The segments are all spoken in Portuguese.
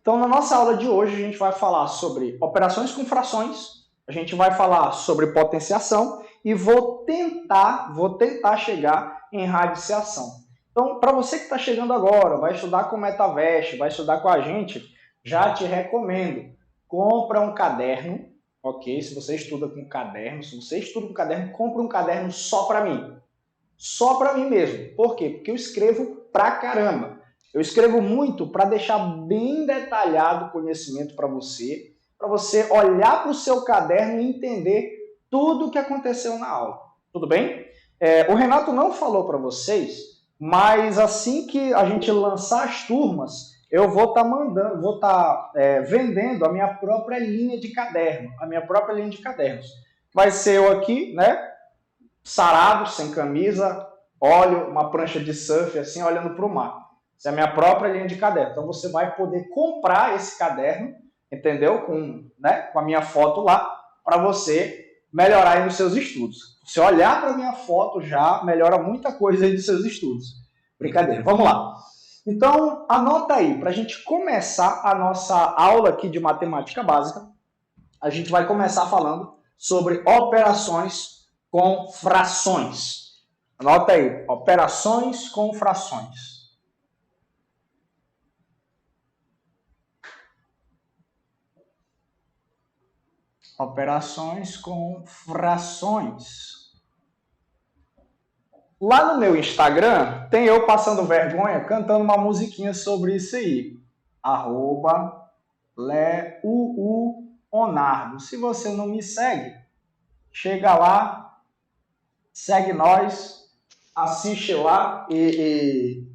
Então, na nossa aula de hoje, a gente vai falar sobre operações com frações, a gente vai falar sobre potenciação e vou tentar chegar em radiciação. Então, para você que está chegando agora, vai estudar com o Metavest, vai estudar com a gente, já te recomendo, compra um caderno, ok? Se você estuda com caderno, compra um caderno só para mim. Só para mim mesmo. Por quê? Porque eu escrevo pra caramba. Eu escrevo muito para deixar bem detalhado o conhecimento para você olhar para o seu caderno e entender tudo o que aconteceu na aula. Tudo bem? O Renato não falou para vocês, mas assim que a gente lançar as turmas, eu vou estar vendendo a minha própria linha de caderno, Vai ser eu aqui, né? Sarado, sem camisa, olho uma prancha de surf assim, olhando para o mar. Essa é a minha própria linha de caderno. Então você vai poder comprar esse caderno, entendeu? Com a minha foto lá, para você melhorar aí nos seus estudos. Se olhar para a minha foto já melhora muita coisa aí dos seus estudos. Brincadeira, vamos lá. Então, anota aí, para a gente começar a nossa aula aqui de matemática básica, a gente vai começar falando sobre operações com frações. Anota aí, operações com frações. Operações com frações. Lá no meu Instagram, tem eu passando vergonha, cantando uma musiquinha sobre isso aí. @LeUUOnardo. Se você não me segue, chega lá, segue nós, assiste lá e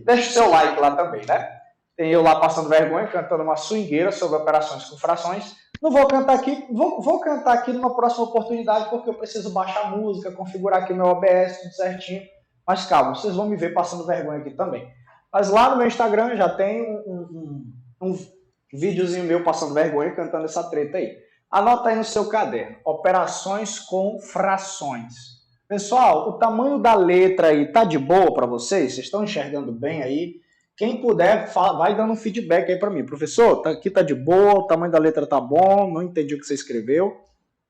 deixa o seu like lá também, né? Tem eu lá passando vergonha, cantando uma swingueira sobre operações com frações. Não vou cantar aqui, vou cantar aqui numa próxima oportunidade, porque eu preciso baixar a música, configurar aqui o meu OBS, tudo certinho. Mas calma, vocês vão me ver passando vergonha aqui também. Mas lá no meu Instagram já tem um videozinho meu passando vergonha, cantando essa treta aí. Anota aí no seu caderno, operações com frações. Pessoal, o tamanho da letra aí tá de boa para vocês? Vocês estão enxergando bem aí? Quem puder, vai dando um feedback aí para mim. Professor, aqui tá de boa, o tamanho da letra tá bom, não entendi o que você escreveu.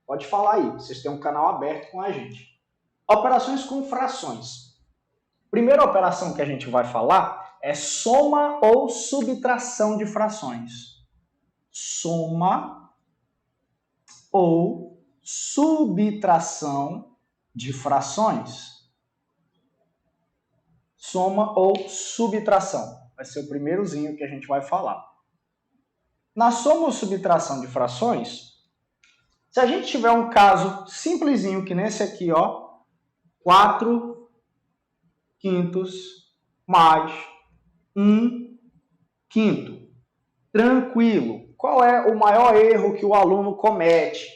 Pode falar aí, vocês têm um canal aberto com a gente. Operações com frações. Primeira operação que a gente vai falar é soma ou subtração de frações. Soma ou subtração de frações. Soma ou subtração. Vai ser o primeirozinho que a gente vai falar. Na soma ou subtração de frações, se a gente tiver um caso simplesinho, que nesse aqui, ó, 4 quintos mais 1 quinto. Tranquilo. Qual é o maior erro que o aluno comete?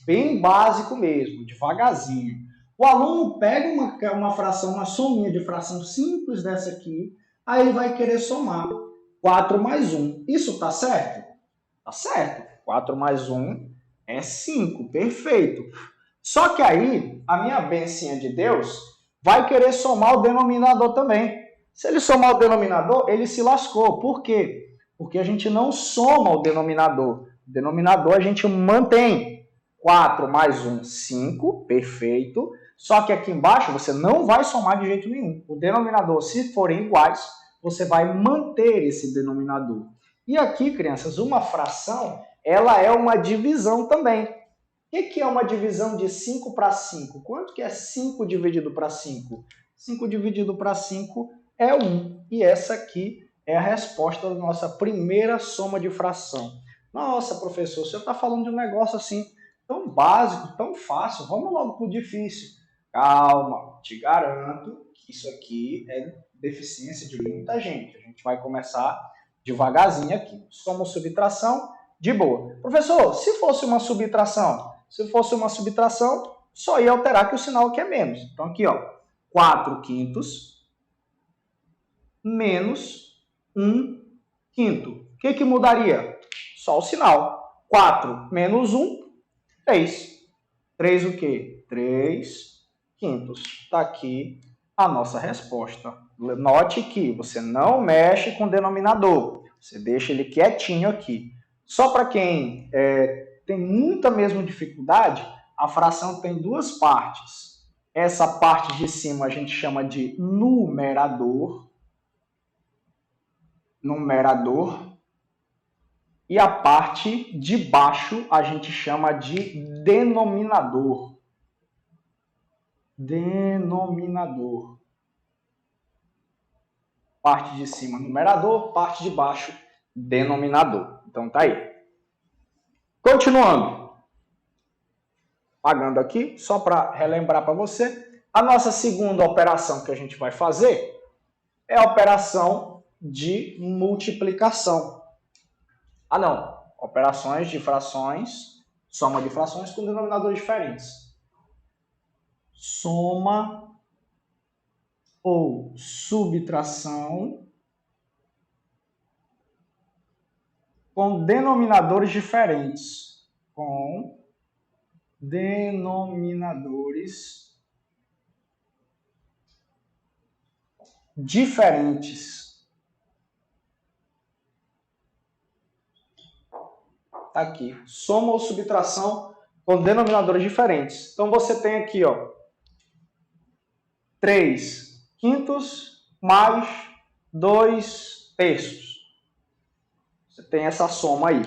Bem básico mesmo, devagarzinho. O aluno pega uma fração, uma sominha de fração simples dessa aqui, aí vai querer somar 4 mais 1. Isso tá certo? Tá certo. 4 mais 1 é 5. Perfeito. Só que aí, a minha bencinha de Deus vai querer somar o denominador também. Se ele somar o denominador, ele se lascou. Por quê? Porque a gente não soma o denominador. O denominador a gente mantém. 4 mais 1, 5. Perfeito. Só que aqui embaixo você não vai somar de jeito nenhum. O denominador, se forem iguais, você vai manter esse denominador. E aqui, crianças, uma fração, ela é uma divisão também. O que é uma divisão de 5 para 5? Quanto que é 5 dividido para 5? 5 dividido para 5 é 1. E essa aqui é a resposta da nossa primeira soma de fração. Nossa, professor, o senhor está falando de um negócio assim tão básico, tão fácil. Vamos logo para o difícil. Calma, te garanto que isso aqui é deficiência de muita gente. A gente vai começar devagarzinho aqui. Soma ou subtração, de boa. Professor, se fosse uma subtração? Se fosse uma subtração, só ia alterar que o sinal aqui é menos. Então aqui, ó, 4 quintos menos 1 quinto. O que mudaria? Só o sinal. 4 menos 1, 3. 3 o quê? 3 quintos. Está aqui a nossa resposta. Note que você não mexe com o denominador. Você deixa ele quietinho aqui. Só para quem tem muita mesmo dificuldade, a fração tem duas partes. Essa parte de cima a gente chama de numerador. E a parte de baixo a gente chama de denominador. Parte de cima, numerador, parte de baixo, denominador. Então tá aí. Continuando. Pagando aqui, só para relembrar para você, a nossa segunda operação que a gente vai fazer é a operação de multiplicação. Operações de frações, soma de frações com denominadores diferentes. Soma ou subtração com denominadores diferentes. Tá aqui. Soma ou subtração com denominadores diferentes. Então, você tem aqui, 3 quintos mais 2 terços. Você tem essa soma aí.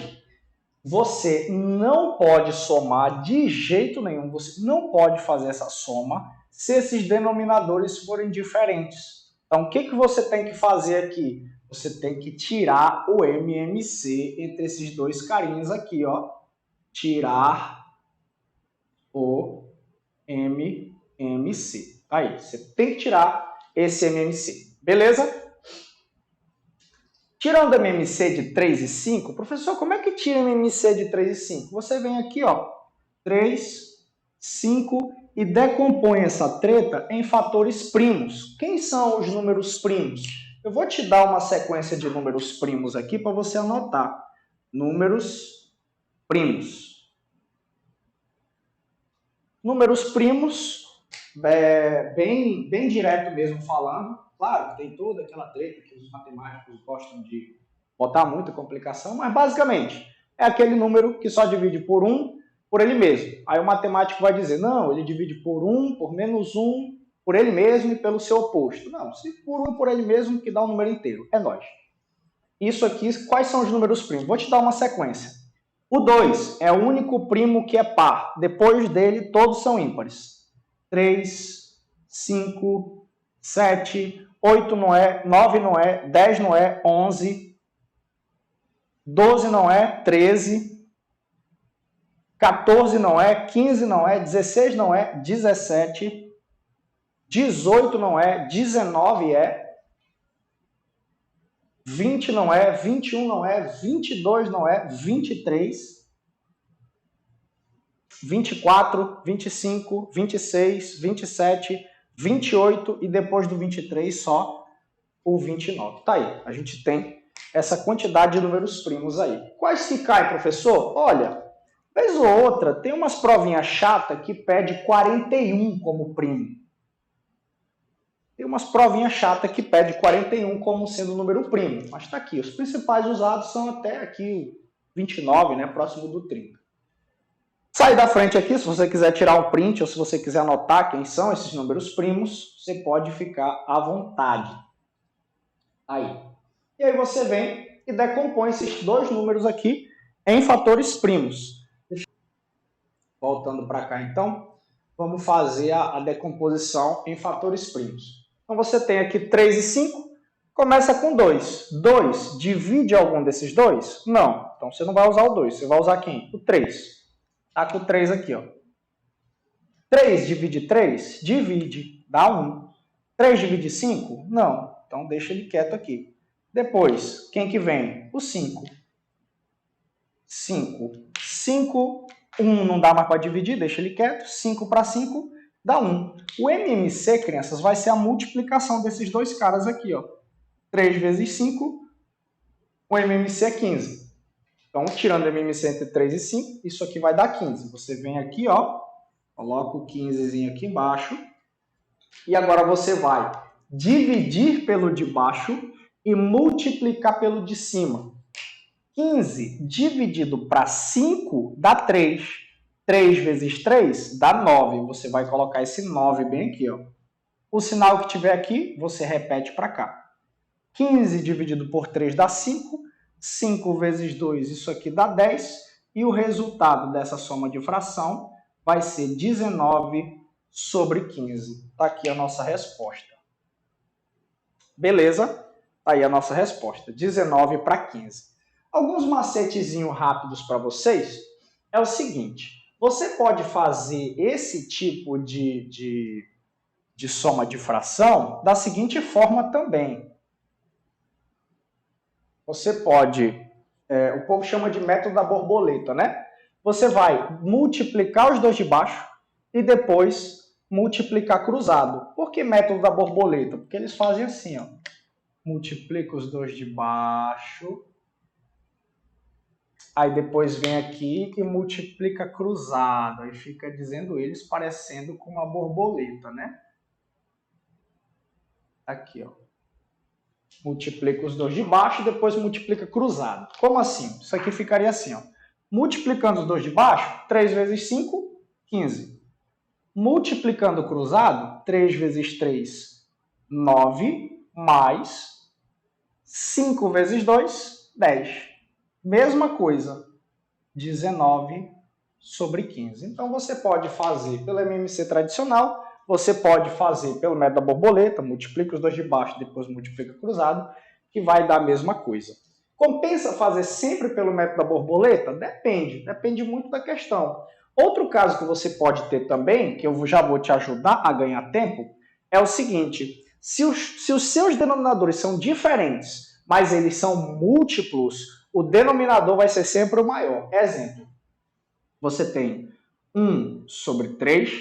Você não pode somar de jeito nenhum. Você não pode fazer essa soma se esses denominadores forem diferentes. Então, o que você tem que fazer aqui? Você tem que tirar o MMC entre esses dois carinhas aqui, Tirar o MMC. Aí, você tem que tirar esse MMC. Beleza? Tirando o MMC de 3 e 5, professor, como é que tira o MMC de 3 e 5? Você vem aqui, 3, 5 e decompõe essa treta em fatores primos. Quem são os números primos? Eu vou te dar uma sequência de números primos aqui para você anotar. Números primos. Números primos, bem direto mesmo falando. Claro, tem toda aquela treta que os matemáticos gostam de botar muita complicação, mas basicamente é aquele número que só divide por 1 por ele mesmo. Aí o matemático vai dizer, não, ele divide por 1, por menos 1, por ele mesmo e pelo seu oposto. Não, se por 1 por ele mesmo que dá o número inteiro. É nóis. Isso aqui, quais são os números primos? Vou te dar uma sequência. O 2 é o único primo que é par. Depois dele, todos são ímpares. 3, 5, 7, 8 não é, 9 não é, 10 não é, 11, 12 não é, 13, 14 não é, 15 não é, 16 não é, 17, 18 não é, 19 é, 20 não é, 21 não é, 22 não é, 23, 24, 25, 26, 27, 28 e depois do 23 só o 29. Tá aí, a gente tem essa quantidade de números primos aí. Quais que cai, professor? Olha, vez ou outra, tem umas provinhas chatas que pede 41 como primo. Tem umas provinhas chatas que pede 41 como sendo número primo. Mas está aqui, os principais usados são até aqui 29, né, próximo do 30. Sai da frente aqui, se você quiser tirar um print ou se você quiser anotar quem são esses números primos, você pode ficar à vontade. Aí. E aí você vem e decompõe esses dois números aqui em fatores primos. Voltando para cá, então, vamos fazer a decomposição em fatores primos. Então, você tem aqui 3 e 5, começa com 2. 2 divide algum desses dois? Não. Então, você não vai usar o 2, você vai usar quem? O 3. Está com o 3 aqui, 3 divide 3? Divide, dá 1. 3 divide 5? Não. Então, deixa ele quieto aqui. Depois, quem que vem? O 5. 5, 1 não dá mais para dividir, deixa ele quieto. 5 para 5 dá 1. O MMC, crianças, vai ser a multiplicação desses dois caras aqui. 3 vezes 5, o MMC é 15. Então, tirando o MMC entre 3 e 5, isso aqui vai dar 15. Você vem aqui, coloca o 15zinho aqui embaixo. E agora você vai dividir pelo de baixo e multiplicar pelo de cima. 15 dividido para 5 dá 3. 3 vezes 3 dá 9. Você vai colocar esse 9 bem aqui, ó. O sinal que tiver aqui, você repete para cá. 15 dividido por 3 dá 5. 5 vezes 2, isso aqui dá 10. E o resultado dessa soma de fração vai ser 19 sobre 15. Está aqui a nossa resposta. Beleza? Está aí a nossa resposta. 19 para 15. Alguns macetezinhos rápidos para vocês é o seguinte. Você pode fazer esse tipo de soma de fração da seguinte forma também. Você pode, o povo chama de método da borboleta, né? Você vai multiplicar os dois de baixo e depois multiplicar cruzado. Por que método da borboleta? Porque eles fazem assim, ó. Multiplica os dois de baixo, aí depois vem aqui e multiplica cruzado. Aí fica dizendo eles parecendo com uma borboleta, né? Aqui, ó. Multiplica os dois de baixo e depois multiplica cruzado. Como assim? Isso aqui ficaria assim, ó. Multiplicando os dois de baixo, 3 vezes 5, 15. Multiplicando cruzado, 3 vezes 3, 9, mais 5 vezes 2, 10. Mesma coisa, 19 sobre 15. Então, você pode fazer pelo MMC tradicional, você pode fazer pelo método da borboleta, multiplica os dois de baixo, depois multiplica cruzado, que vai dar a mesma coisa. Compensa fazer sempre pelo método da borboleta? Depende muito da questão. Outro caso que você pode ter também, que eu já vou te ajudar a ganhar tempo, é o seguinte: se os seus denominadores são diferentes, mas eles são múltiplos, o denominador vai ser sempre o maior. Exemplo, você tem 1 sobre 3,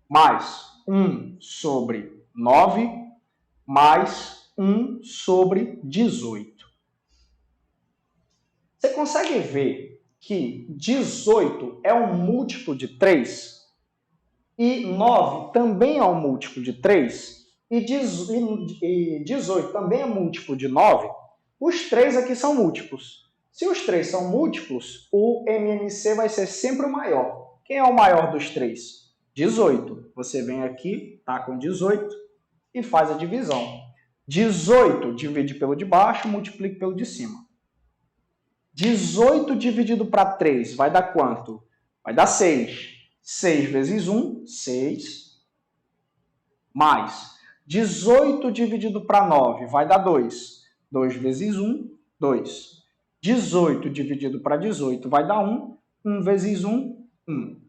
mais 1 sobre 9, mais 1 sobre 18. Você consegue ver que 18 é um múltiplo de 3? E 9 também é um múltiplo de 3? E 18 também é múltiplo de 9? Os três aqui são múltiplos. Se os três são múltiplos, o MMC vai ser sempre o maior. Quem é o maior dos três? 18. Você vem aqui, tá com 18 e faz a divisão. 18 divide pelo de baixo, multiplica pelo de cima. 18 dividido para 3 vai dar quanto? Vai dar 6. 6 vezes 1, 6. Mais 18 dividido para 9 vai dar 2. 2 vezes 1, 2. 18 dividido para 18 vai dar 1. 1 vezes 1, 1.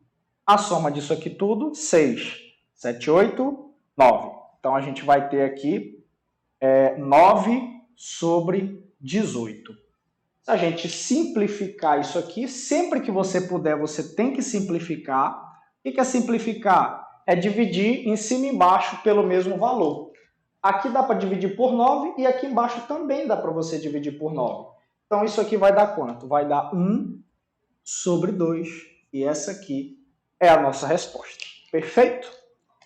A soma disso aqui tudo, 6. 7, 8, 9. Então, a gente vai ter aqui 9 sobre 18. Se a gente simplificar isso aqui, sempre que você puder, você tem que simplificar. O que é simplificar? É dividir em cima e embaixo pelo mesmo valor. Aqui dá para dividir por 9 e aqui embaixo também dá para você dividir por 9. Então, isso aqui vai dar quanto? Vai dar 1 sobre 2. E essa aqui é a nossa resposta. Perfeito?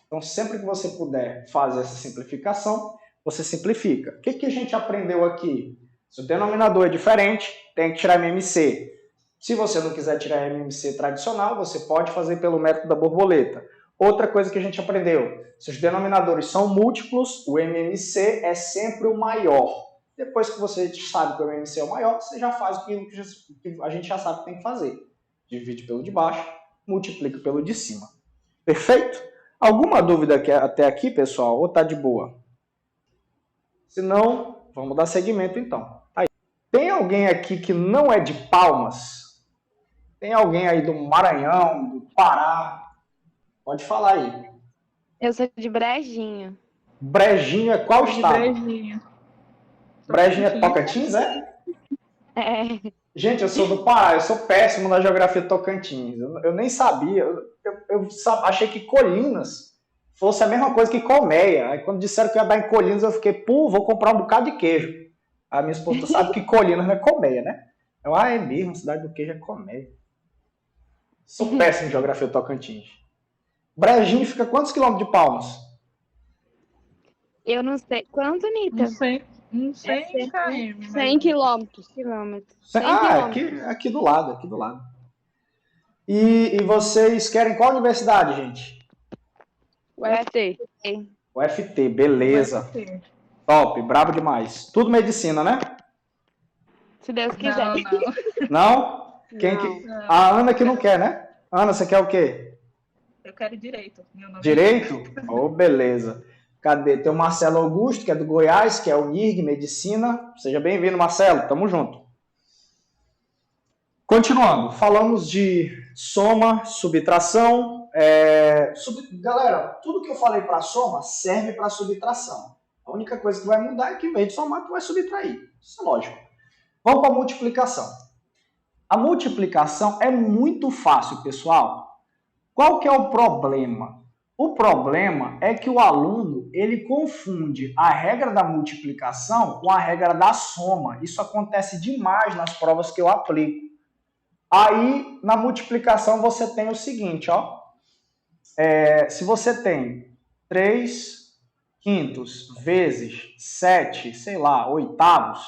Então, sempre que você puder fazer essa simplificação, você simplifica. O que a gente aprendeu aqui? Se o denominador é diferente, tem que tirar MMC. Se você não quiser tirar MMC tradicional, você pode fazer pelo método da borboleta. Outra coisa que a gente aprendeu, se os denominadores são múltiplos, o MMC é sempre o maior. Depois que você sabe que o MMC é o maior, você já faz o que a gente já sabe que tem que fazer. Divide pelo de baixo, multiplica pelo de cima. Perfeito? Alguma dúvida até aqui, pessoal? Ou tá de boa? Se não, vamos dar seguimento então. Aí. Tem alguém aqui que não é de Palmas? Tem alguém aí do Maranhão, do Pará? Pode falar aí. Eu sou de Brejinho. Brejinho é qual estado? Brejinho. Brejinho é Tocantins, é? É. Gente, eu sou do Pará, eu sou péssimo na geografia Tocantins. Eu nem sabia. Eu achei que Colinas fosse a mesma coisa que Colmeia. Aí quando disseram que ia dar em Colinas, eu fiquei, vou comprar um bocado de queijo. A minha esposa sabe que Colinas não é Colmeia, né? Eu, é mesmo, cidade do queijo é Colmeia. Sou péssimo em geografia Tocantins. Brejinho fica quantos quilômetros de Palmas? Eu não sei. Quanto, Nita? Não sei. Uns 100 km. 100 quilômetros. 100 Aqui do lado, aqui do lado. E vocês querem qual universidade, gente? UFT. UFT, beleza. UFT. Top, brabo demais. Tudo medicina, né? Se Deus quiser. Não? Não. A Ana que não quer, né? Ana, você quer o quê? Eu quero direito. Meu nome Direito? Oh, beleza. Cadê? Tem o Marcelo Augusto, que é do Goiás, que é o NIRG, Medicina. Seja bem-vindo, Marcelo. Tamo junto. Continuando, falamos de soma, subtração. Galera, tudo que eu falei para soma serve para subtração. A única coisa que vai mudar é que, em vez de somar, tu vai subtrair. Isso é lógico. Vamos para a multiplicação. A multiplicação é muito fácil, pessoal. Qual que é o problema? O problema é que o aluno ele confunde a regra da multiplicação com a regra da soma. Isso acontece demais nas provas que eu aplico. Aí, na multiplicação, você tem o seguinte, ó. Se você tem 3 quintos vezes 7, sei lá, oitavos,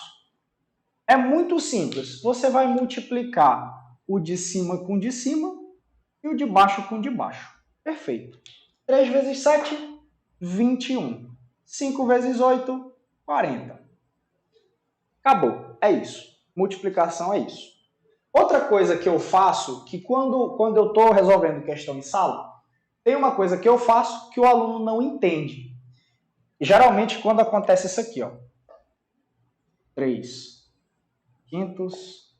é muito simples. Você vai multiplicar o de cima com o de cima e o de baixo com o de baixo. Perfeito. 3 vezes 7, 21. 5 vezes 8, 40. Acabou. É isso. Multiplicação é isso. Outra coisa que eu faço, que quando eu estou resolvendo questão em sala, tem uma coisa que eu faço que o aluno não entende. E, geralmente, quando acontece isso aqui, ó. 3 quintos,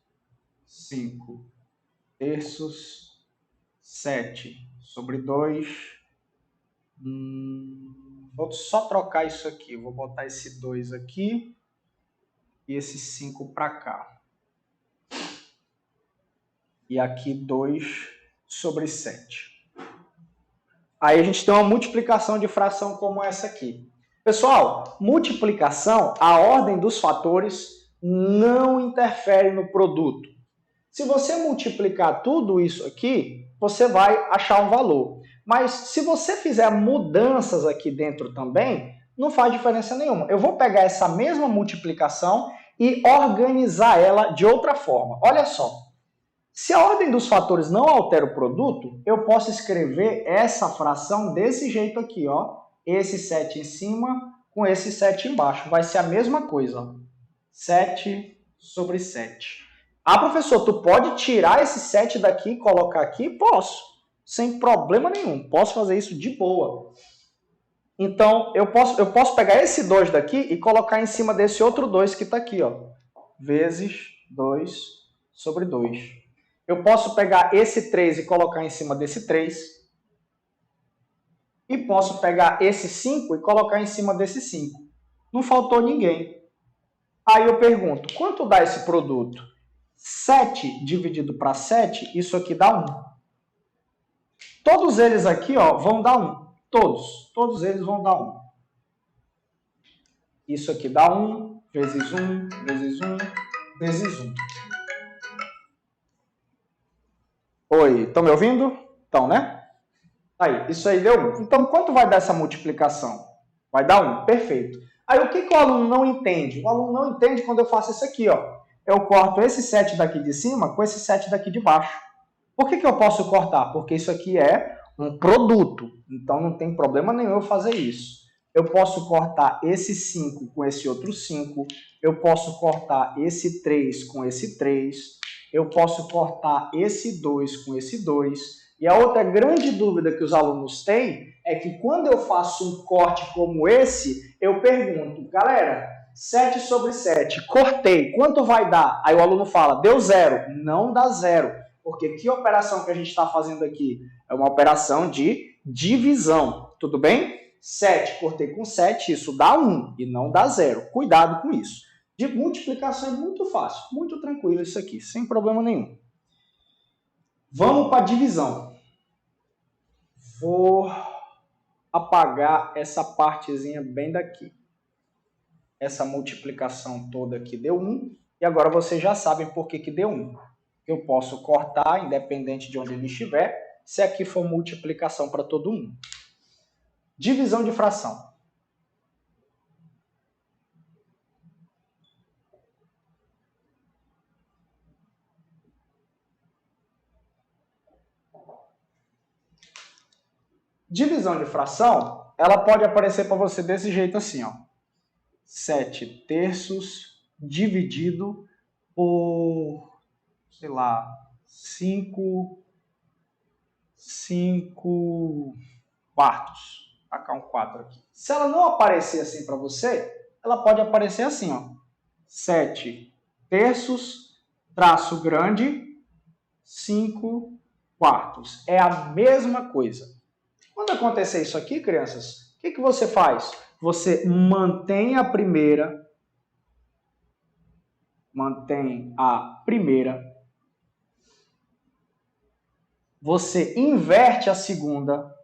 5 terços, 7 sobre 2. Vou só trocar isso aqui. Vou botar esse 2 aqui e esse 5 para cá. E aqui 2 sobre 7. Aí a gente tem uma multiplicação de fração como essa aqui. Pessoal, multiplicação, a ordem dos fatores não interfere no produto. Se você multiplicar tudo isso aqui, você vai achar um valor. Mas se você fizer mudanças aqui dentro também, não faz diferença nenhuma. Eu vou pegar essa mesma multiplicação e organizar ela de outra forma. Olha só. Se a ordem dos fatores não altera o produto, eu posso escrever essa fração desse jeito aqui, ó. Esse 7 em cima com esse 7 embaixo. Vai ser a mesma coisa, ó. 7 sobre 7. Ah, professor, tu pode tirar esse 7 daqui e colocar aqui? Posso. Sem problema nenhum. Posso fazer isso de boa. Então, eu posso pegar esse 2 daqui e colocar em cima desse outro 2 que está aqui, ó. Vezes 2 sobre 2. Eu posso pegar esse 3 e colocar em cima desse 3. E posso pegar esse 5 e colocar em cima desse 5. Não faltou ninguém. Aí eu pergunto, quanto dá esse produto? 7 dividido para 7, isso aqui dá 1. Todos eles aqui, ó, vão dar 1. Todos eles vão dar 1. Isso aqui dá 1, vezes 1, vezes 1, vezes 1. Oi, estão me ouvindo? Estão, né? Aí, isso aí deu 1. Então, quanto vai dar essa multiplicação? Vai dar 1, perfeito. Aí, o que o aluno não entende? O aluno não entende quando eu faço isso aqui, ó. Eu corto esse 7 daqui de cima com esse 7 daqui de baixo. Por que eu posso cortar? Porque isso aqui é um produto. Então, não tem problema nenhum eu fazer isso. Eu posso cortar esse 5 com esse outro 5. Eu posso cortar esse 3 com esse 3. Eu posso cortar esse 2 com esse 2. E a outra grande dúvida que os alunos têm é que quando eu faço um corte como esse, eu pergunto, galera, 7 sobre 7, cortei, quanto vai dar? Aí o aluno fala, deu 0. Não dá 0, porque que operação que a gente está fazendo aqui? É uma operação de divisão, tudo bem? 7, cortei com 7, isso dá 1 e não dá 0. Cuidado com isso. De multiplicação é muito fácil, muito tranquilo isso aqui, sem problema nenhum. Vamos para a divisão. Vou apagar essa partezinha bem daqui. Essa multiplicação toda aqui deu 1. E agora vocês já sabem por que deu 1. Eu posso cortar, independente de onde ele estiver, se aqui for multiplicação para todo mundo. Divisão de fração. Divisão de fração, ela pode aparecer para você desse jeito assim, ó. 7/3 dividido por, sei lá, 5 quartos. Vou tacar um 4 aqui. Se ela não aparecer assim para você, ela pode aparecer assim, ó. 7/3, traço grande, 5 quartos. É a mesma coisa. Quando acontecer isso aqui, crianças, o que você faz? Você mantém a primeira, você inverte a segunda,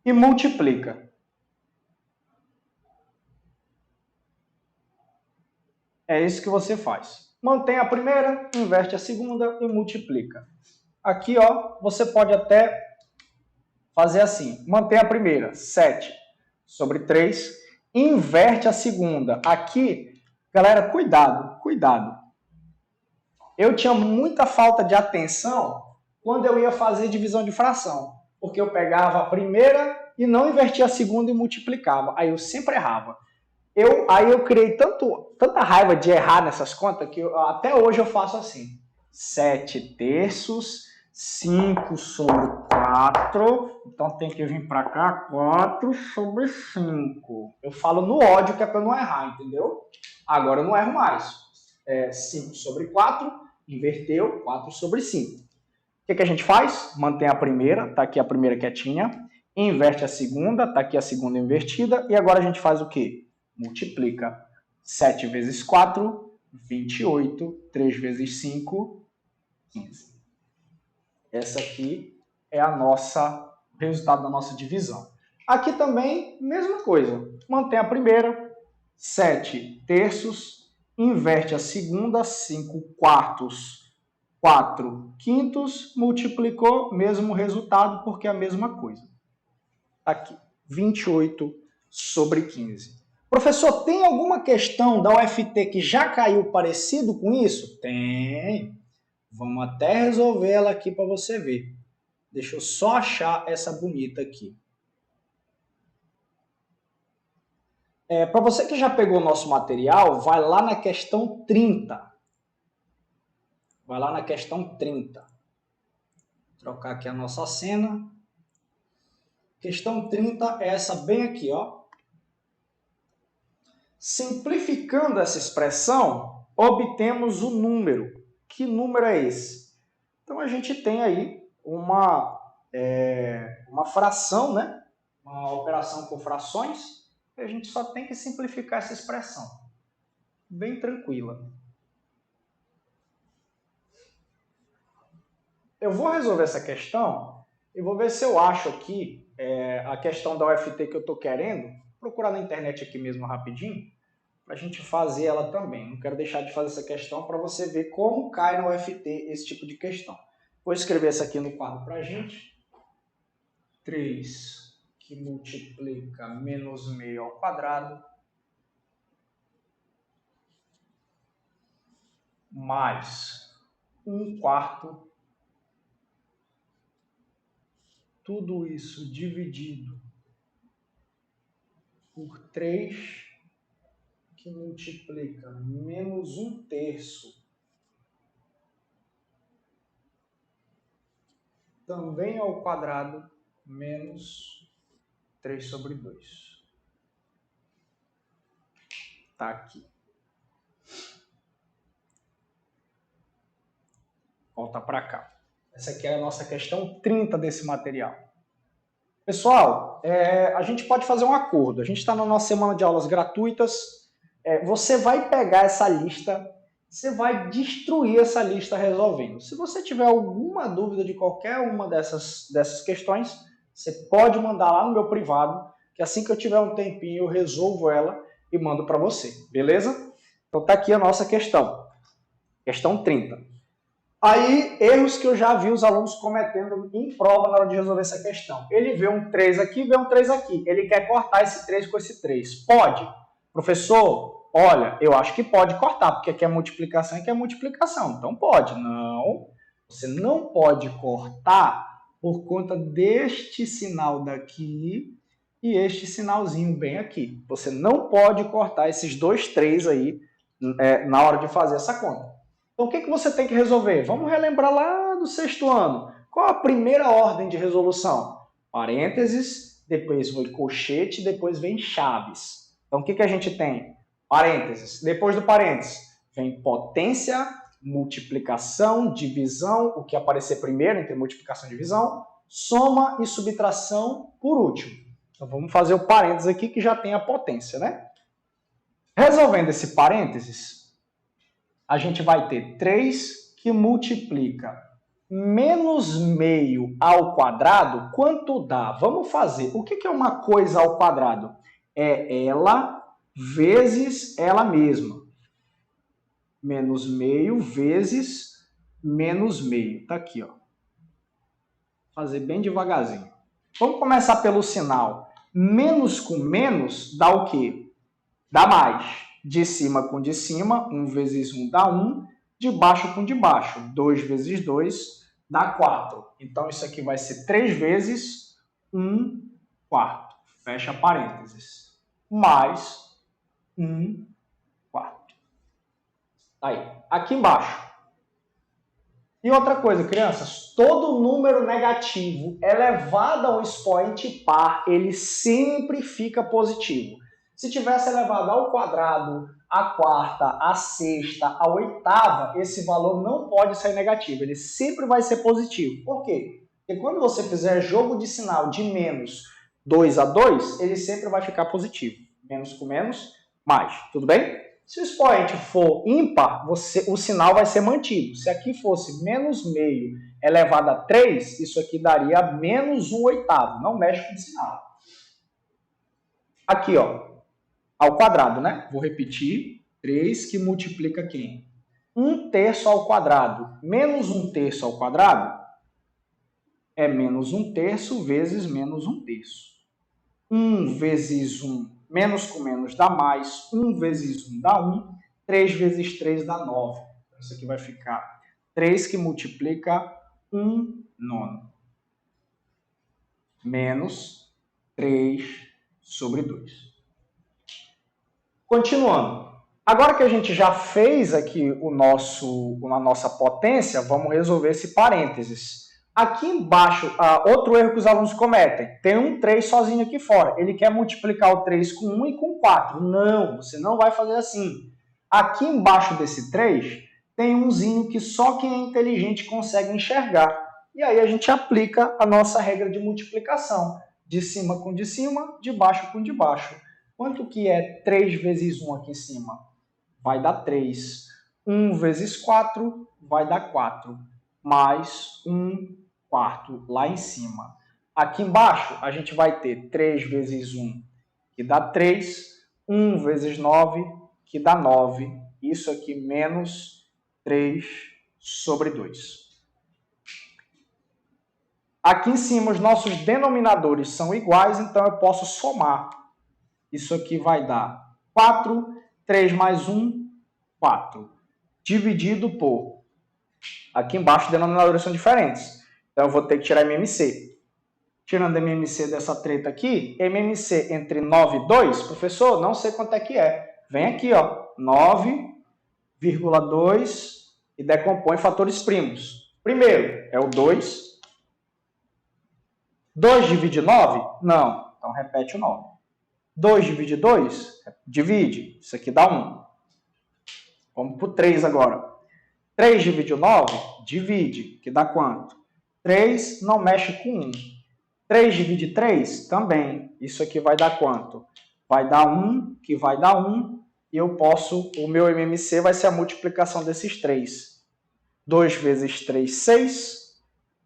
e multiplica. É isso que você faz. Mantém a primeira, inverte a segunda e multiplica. Aqui, ó, você pode até fazer assim. Mantém a primeira, 7/3, inverte a segunda. Aqui, galera, cuidado. Eu tinha muita falta de atenção quando eu ia fazer divisão de fração, porque eu pegava a primeira e não invertia a segunda e multiplicava. Aí eu sempre errava. Aí eu criei tanta raiva de errar nessas contas que até hoje eu faço assim. 7/3, 5/4. Então tem que vir para cá, 4/5. Eu falo no ódio que é para não errar, entendeu? Agora eu não erro mais. 5/4, inverteu, 4/5. O que a gente faz? Mantém a primeira, tá aqui a primeira quietinha. Inverte a segunda, tá aqui a segunda invertida. E agora a gente faz o quê? Multiplica. 7 vezes 4, 28. 3 vezes 5, 15. Essa aqui é o resultado da nossa divisão. Aqui também, mesma coisa. Mantém a primeira, 7/3, inverte a segunda, 5/4, 4/5, multiplicou, mesmo resultado, porque é a mesma coisa. Aqui, 28/15. Professor, tem alguma questão da UFT que já caiu parecido com isso? Tem. Vamos até resolver ela aqui para você ver. Deixa eu só achar essa bonita aqui. Para você que já pegou o nosso material, vai lá na questão 30. Vai lá na questão 30. Vou trocar aqui a nossa cena. Questão 30 é essa bem aqui, ó. Simplificando essa expressão, obtemos o número. Que número é esse? Então a gente tem aí uma fração, né? Uma operação com frações, e a gente só tem que simplificar essa expressão. Bem tranquila. Eu vou resolver essa questão e vou ver se eu acho aqui a questão da UFT que eu estou querendo. Vou procurar na internet aqui mesmo rapidinho, para a gente fazer ela também. Não quero deixar de fazer essa questão para você ver como cai na UFT esse tipo de questão. Vou escrever essa aqui no quadro para a gente. 3 que multiplica menos meio ao quadrado mais 1/4. Tudo isso dividido por 3 que multiplica menos 1/3 também ao quadrado menos 3/2. Tá aqui. Volta para cá. Essa aqui é a nossa questão 30 desse material. Pessoal, a gente pode fazer um acordo. A gente está na nossa semana de aulas gratuitas. Você vai pegar essa lista, você vai destruir essa lista resolvendo. Se você tiver alguma dúvida de qualquer uma dessas questões, você pode mandar lá no meu privado, que assim que eu tiver um tempinho eu resolvo ela e mando para você, beleza? Então tá aqui a nossa questão. Questão 30. Aí, erros que eu já vi os alunos cometendo em prova na hora de resolver essa questão. Ele vê um 3 aqui, vê um 3 aqui. Ele quer cortar esse 3 com esse 3. Pode. Professor, olha, eu acho que pode cortar, porque aqui é multiplicação e aqui é multiplicação. Então pode. Não, você não pode cortar por conta deste sinal daqui e este sinalzinho bem aqui. Você não pode cortar esses 2 3 aí na hora de fazer essa conta. Então o que você tem que resolver? Vamos relembrar lá do 6º ano. Qual a primeira ordem de resolução? Parênteses, depois vem colchete, depois vem chaves. Então o que a gente tem? Parênteses. Depois do parênteses vem potência, multiplicação, divisão, o que aparecer primeiro entre multiplicação e divisão, soma e subtração por último. Então vamos fazer o parênteses aqui que já tem a potência, né? Resolvendo esse parênteses, a gente vai ter 3 que multiplica menos meio ao quadrado, quanto dá? Vamos fazer. O que é uma coisa ao quadrado? É ela vezes ela mesma. Menos meio vezes menos meio. Tá aqui, ó. Vou fazer bem devagarzinho. Vamos começar pelo sinal. Menos com menos dá o quê? Dá mais. De cima com de cima, 1 vezes 1 dá 1. De baixo com de baixo, 2 vezes 2 dá 4. Então, isso aqui vai ser 3 vezes 1 quarto. Fecha parênteses. Mais 1 quarto. Aí, aqui embaixo. E outra coisa, crianças, todo número negativo elevado a um expoente par, ele sempre fica positivo. Se tivesse elevado ao quadrado, à quarta, à sexta, à oitava, esse valor não pode ser negativo, ele sempre vai ser positivo. Por quê? Porque quando você fizer jogo de sinal de menos 2 a 2, ele sempre vai ficar positivo. Menos com menos, mais. Tudo bem? Se o expoente for ímpar, o sinal vai ser mantido. Se aqui fosse menos meio elevado a 3, isso aqui daria menos 1 oitavo. Não mexe com o sinal. Aqui, ó, ao quadrado, né? Vou repetir. 3 que multiplica quem? 1 terço ao quadrado. Menos 1 terço ao quadrado é menos 1 terço vezes menos 1 terço. 1 vezes 1, menos com menos dá mais. 1 vezes 1 dá 1. 3 vezes 3 dá 9. Então, isso aqui vai ficar 3 que multiplica 1 nono. Menos 3 sobre 2. Continuando. Agora que a gente já fez aqui a nossa potência, vamos resolver esse parênteses. Aqui embaixo, outro erro que os alunos cometem. Tem um 3 sozinho aqui fora. Ele quer multiplicar o 3 com 1 e com 4. Não, você não vai fazer assim. Aqui embaixo desse 3, tem umzinho que só quem é inteligente consegue enxergar. E aí a gente aplica a nossa regra de multiplicação. De cima com de cima, de baixo com de baixo. Quanto que é 3 vezes 1 aqui em cima? Vai dar 3. 1 vezes 4 vai dar 4. Mais 1 quarto lá em cima. Aqui embaixo, a gente vai ter 3 vezes 1, que dá 3. 1 vezes 9, que dá 9. Isso aqui menos 3 sobre 2. Aqui em cima, os nossos denominadores são iguais, então eu posso somar. Isso aqui vai dar 4, 3 mais 1, 4. Dividido por... Aqui embaixo, os denominadores são diferentes. Então, eu vou ter que tirar MMC. Tirando MMC dessa treta aqui, MMC entre 9 e 2, professor, não sei quanto é que é. Vem aqui, ó, 9,2 e decompõe fatores primos. Primeiro é o 2. 2 divide 9? Não. Então, repete o 9. 2 divide 2? Divide. Isso aqui dá 1. Vamos para o 3 agora. 3 divide 9? Divide. Que dá quanto? 3 não mexe com 1. 3 divide 3? Também. Isso aqui vai dar quanto? Vai dar 1, que vai dar 1. E eu posso... O meu MMC vai ser a multiplicação desses 3. 2 vezes 3, 6.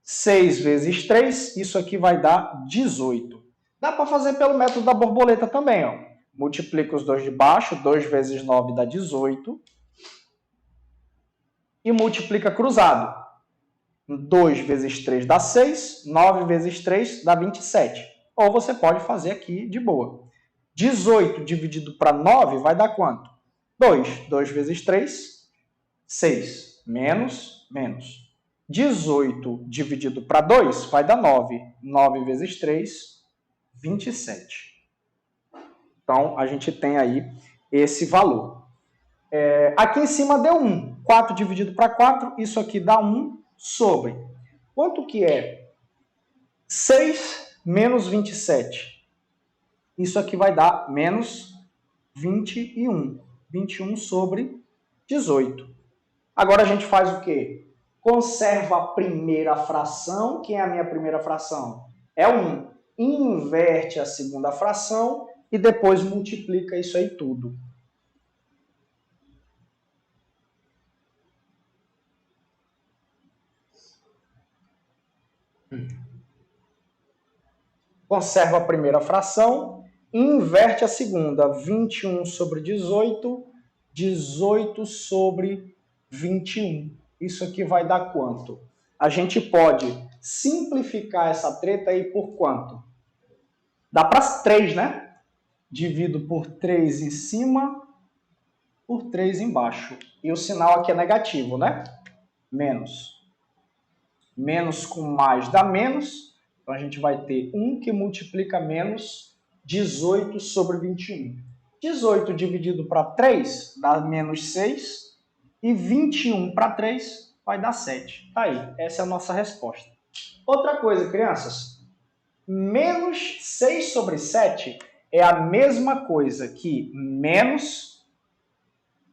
6 vezes 3, isso aqui vai dar 18. Dá para fazer pelo método da borboleta também, ó. Multiplica os dois de baixo, 2 vezes 9 dá 18. E multiplica cruzado. 2 vezes 3 dá 6, 9 vezes 3 dá 27. Ou você pode fazer aqui de boa. 18 dividido para 9 vai dar quanto? 2. 2 vezes 3, 6. Menos, menos. 18 dividido para 2 vai dar 9. 9 vezes 3, 27. Então, a gente tem aí esse valor. Aqui em cima deu 1. 4 dividido para 4, isso aqui dá 1 sobre. Quanto que é 6 menos 27? Isso aqui vai dar menos 21. 21 sobre 18. Agora a gente faz o quê? Conserva a primeira fração. Quem é a minha primeira fração? É 1. Inverte a segunda fração e depois multiplica isso aí tudo. Conserva a primeira fração, inverte a segunda. 21 sobre 18, 18 sobre 21. Isso aqui vai dar quanto? A gente pode simplificar essa treta aí por quanto? Dá para 3, né? Divido por 3 em cima, por 3 embaixo. E o sinal aqui é negativo, né? Menos. Menos com mais dá menos. Então, a gente vai ter 1 que multiplica menos 18 sobre 21. 18 dividido para 3 dá menos 6. E 21 para 3 vai dar 7. Tá aí. Essa é a nossa resposta. Outra coisa, crianças. Menos 6 sobre 7 é a mesma coisa que menos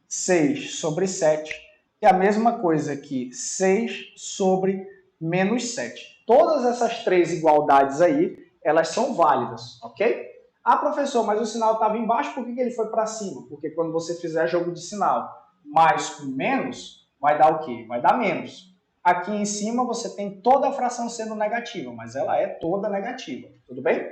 6 sobre 7. É a mesma coisa que 6 sobre menos 7. Todas essas três igualdades aí, elas são válidas, ok? Ah, professor, mas o sinal estava embaixo, por que ele foi para cima? Porque quando você fizer jogo de sinal mais com menos, vai dar o quê? Vai dar menos. Aqui em cima você tem toda a fração sendo negativa, mas ela é toda negativa, tudo bem?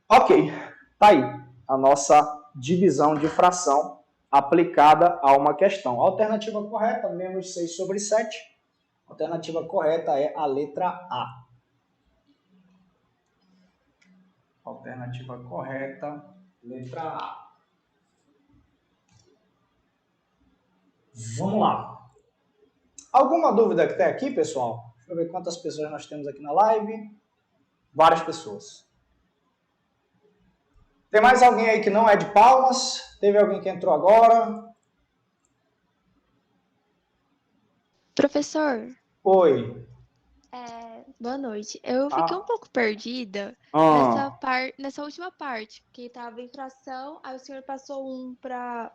Ok, tá aí a nossa divisão de fração aplicada a uma questão. A alternativa correta, menos 6 sobre 7. A alternativa correta é a letra A. Alternativa correta, letra A. Vamos lá. Alguma dúvida que tem aqui, pessoal? Deixa eu ver quantas pessoas nós temos aqui na live. Várias pessoas. Tem mais alguém aí que não é de Palmas? Teve alguém que entrou agora? Professor, Oi. boa noite. Eu fiquei um pouco perdida nessa última parte, porque estava em fração, aí o senhor passou um para...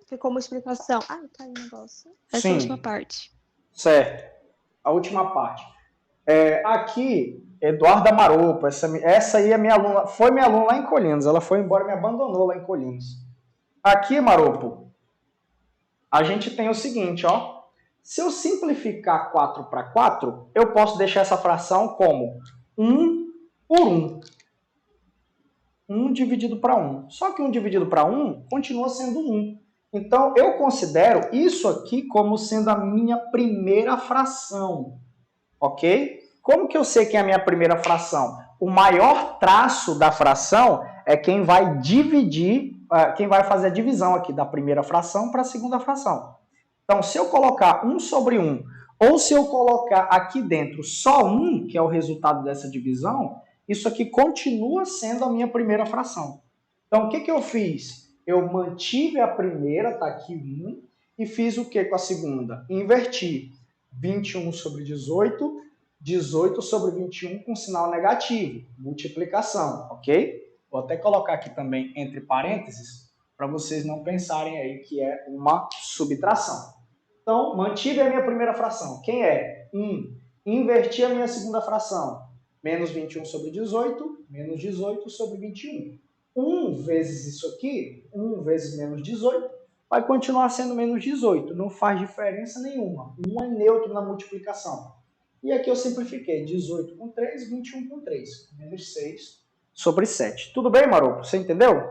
Ficou uma explicação. Ah, tá aí o negócio. Essa Sim. última parte. Certo. A última parte. Aqui, Eduarda Maropo, essa aí é minha aluna, foi minha aluna lá em Colinas, ela foi embora e me abandonou lá em Colinas. Aqui, Maropo, a gente tem o seguinte, ó. Se eu simplificar 4 para 4, eu posso deixar essa fração como 1 por 1. 1 dividido para 1. Só que 1 dividido para 1 continua sendo 1. Então, eu considero isso aqui como sendo a minha primeira fração. Ok? Como que eu sei que é a minha primeira fração? O maior traço da fração é quem vai dividir, quem vai fazer a divisão aqui da primeira fração para a segunda fração. Então, se eu colocar 1 sobre 1, ou se eu colocar aqui dentro só 1, que é o resultado dessa divisão, isso aqui continua sendo a minha primeira fração. Então, o que eu fiz? Eu mantive a primeira, está aqui 1, e fiz o que com a segunda? Inverti. 21 sobre 18, 18 sobre 21 com sinal negativo, multiplicação, ok? Vou até colocar aqui também entre parênteses, para vocês não pensarem aí que é uma subtração. Então, mantive a minha primeira fração. Quem é? 1. Inverti a minha segunda fração. Menos 21 sobre 18, menos 18 sobre 21. 1 vezes isso aqui, 1 vezes menos 18, vai continuar sendo menos 18. Não faz diferença nenhuma. 1 é neutro na multiplicação. E aqui eu simplifiquei. 18 com 3, 21 com 3. Menos 6 sobre 7. Tudo bem, Maropo? Você entendeu?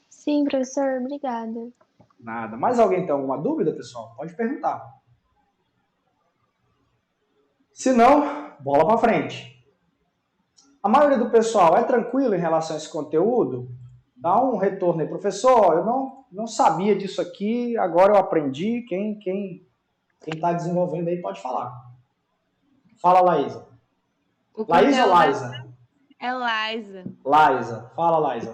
Sim, professor. Obrigada. Nada. Mais alguém tem alguma dúvida, pessoal? Pode perguntar. Se não, bola para frente. A maioria do pessoal é tranquilo em relação a esse conteúdo? Dá um retorno aí, professor, eu não sabia disso aqui, agora eu aprendi. Quem está desenvolvendo aí pode falar. Fala, Laísa. Laísa ou Laísa? É Laísa. Laísa. Fala, Laísa.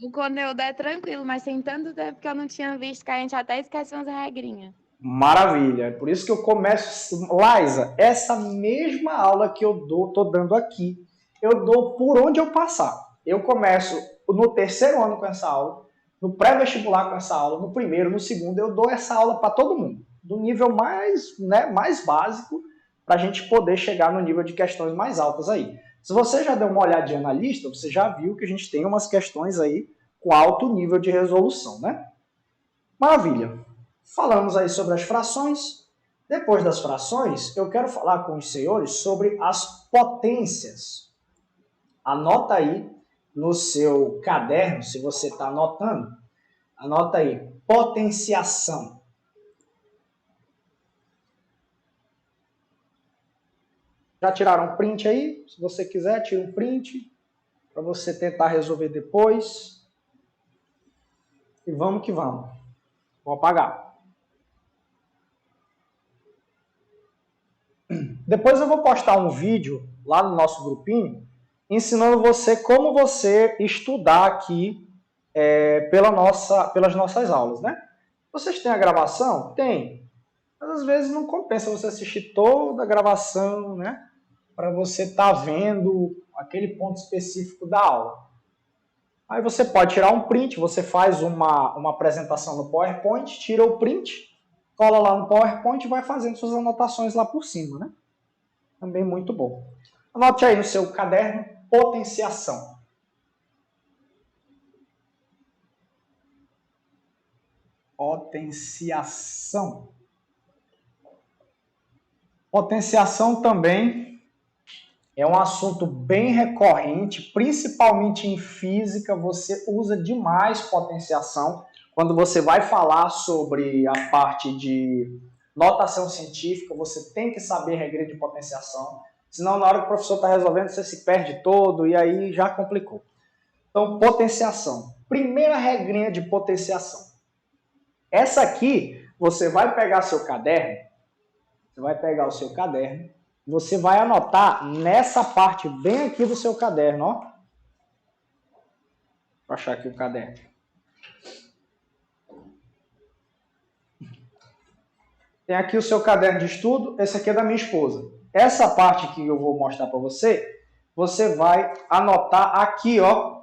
O conteúdo é tranquilo, mas tem tanto tempo que eu não tinha visto que a gente até esquece umas regrinhas. Maravilha. É por isso que eu começo... Laísa, essa mesma aula que eu tô dando aqui, eu dou por onde eu passar. Eu começo no terceiro ano com essa aula, no pré-vestibular com essa aula, no primeiro, no segundo, eu dou essa aula para todo mundo, do nível mais básico, para a gente poder chegar no nível de questões mais altas aí. Se você já deu uma olhadinha na lista, você já viu que a gente tem umas questões aí com alto nível de resolução, né? Maravilha. Falamos aí sobre as frações. Depois das frações, eu quero falar com os senhores sobre as potências. Anota aí no seu caderno, se você está anotando, anota aí, potenciação. Já tiraram um print aí? Se você quiser, tira um print para você tentar resolver depois. E vamos que vamos. Vou apagar. Depois eu vou postar um vídeo lá no nosso grupinho ensinando você como você estudar aqui pelas nossas aulas, né? Vocês têm a gravação? Tem. Mas às vezes não compensa você assistir toda a gravação, né? Para você estar vendo aquele ponto específico da aula. Aí você pode tirar um print, você faz uma apresentação no PowerPoint, tira o print, cola lá no PowerPoint e vai fazendo suas anotações lá por cima, né? Também muito bom. Anote aí no seu caderno, potenciação. Potenciação. Potenciação também é um assunto bem recorrente, principalmente em física, você usa demais potenciação quando você vai falar sobre a parte de notação científica, você tem que saber regra de potenciação, senão na hora que o professor está resolvendo você se perde todo e aí já complicou. Então, potenciação. Primeira regrinha de potenciação. Essa aqui, você vai pegar seu caderno, você vai anotar nessa parte bem aqui do seu caderno, ó. Vou achar aqui o caderno. Tem aqui o seu caderno de estudo, esse aqui é da minha esposa. Essa parte que eu vou mostrar para você, você vai anotar aqui, ó,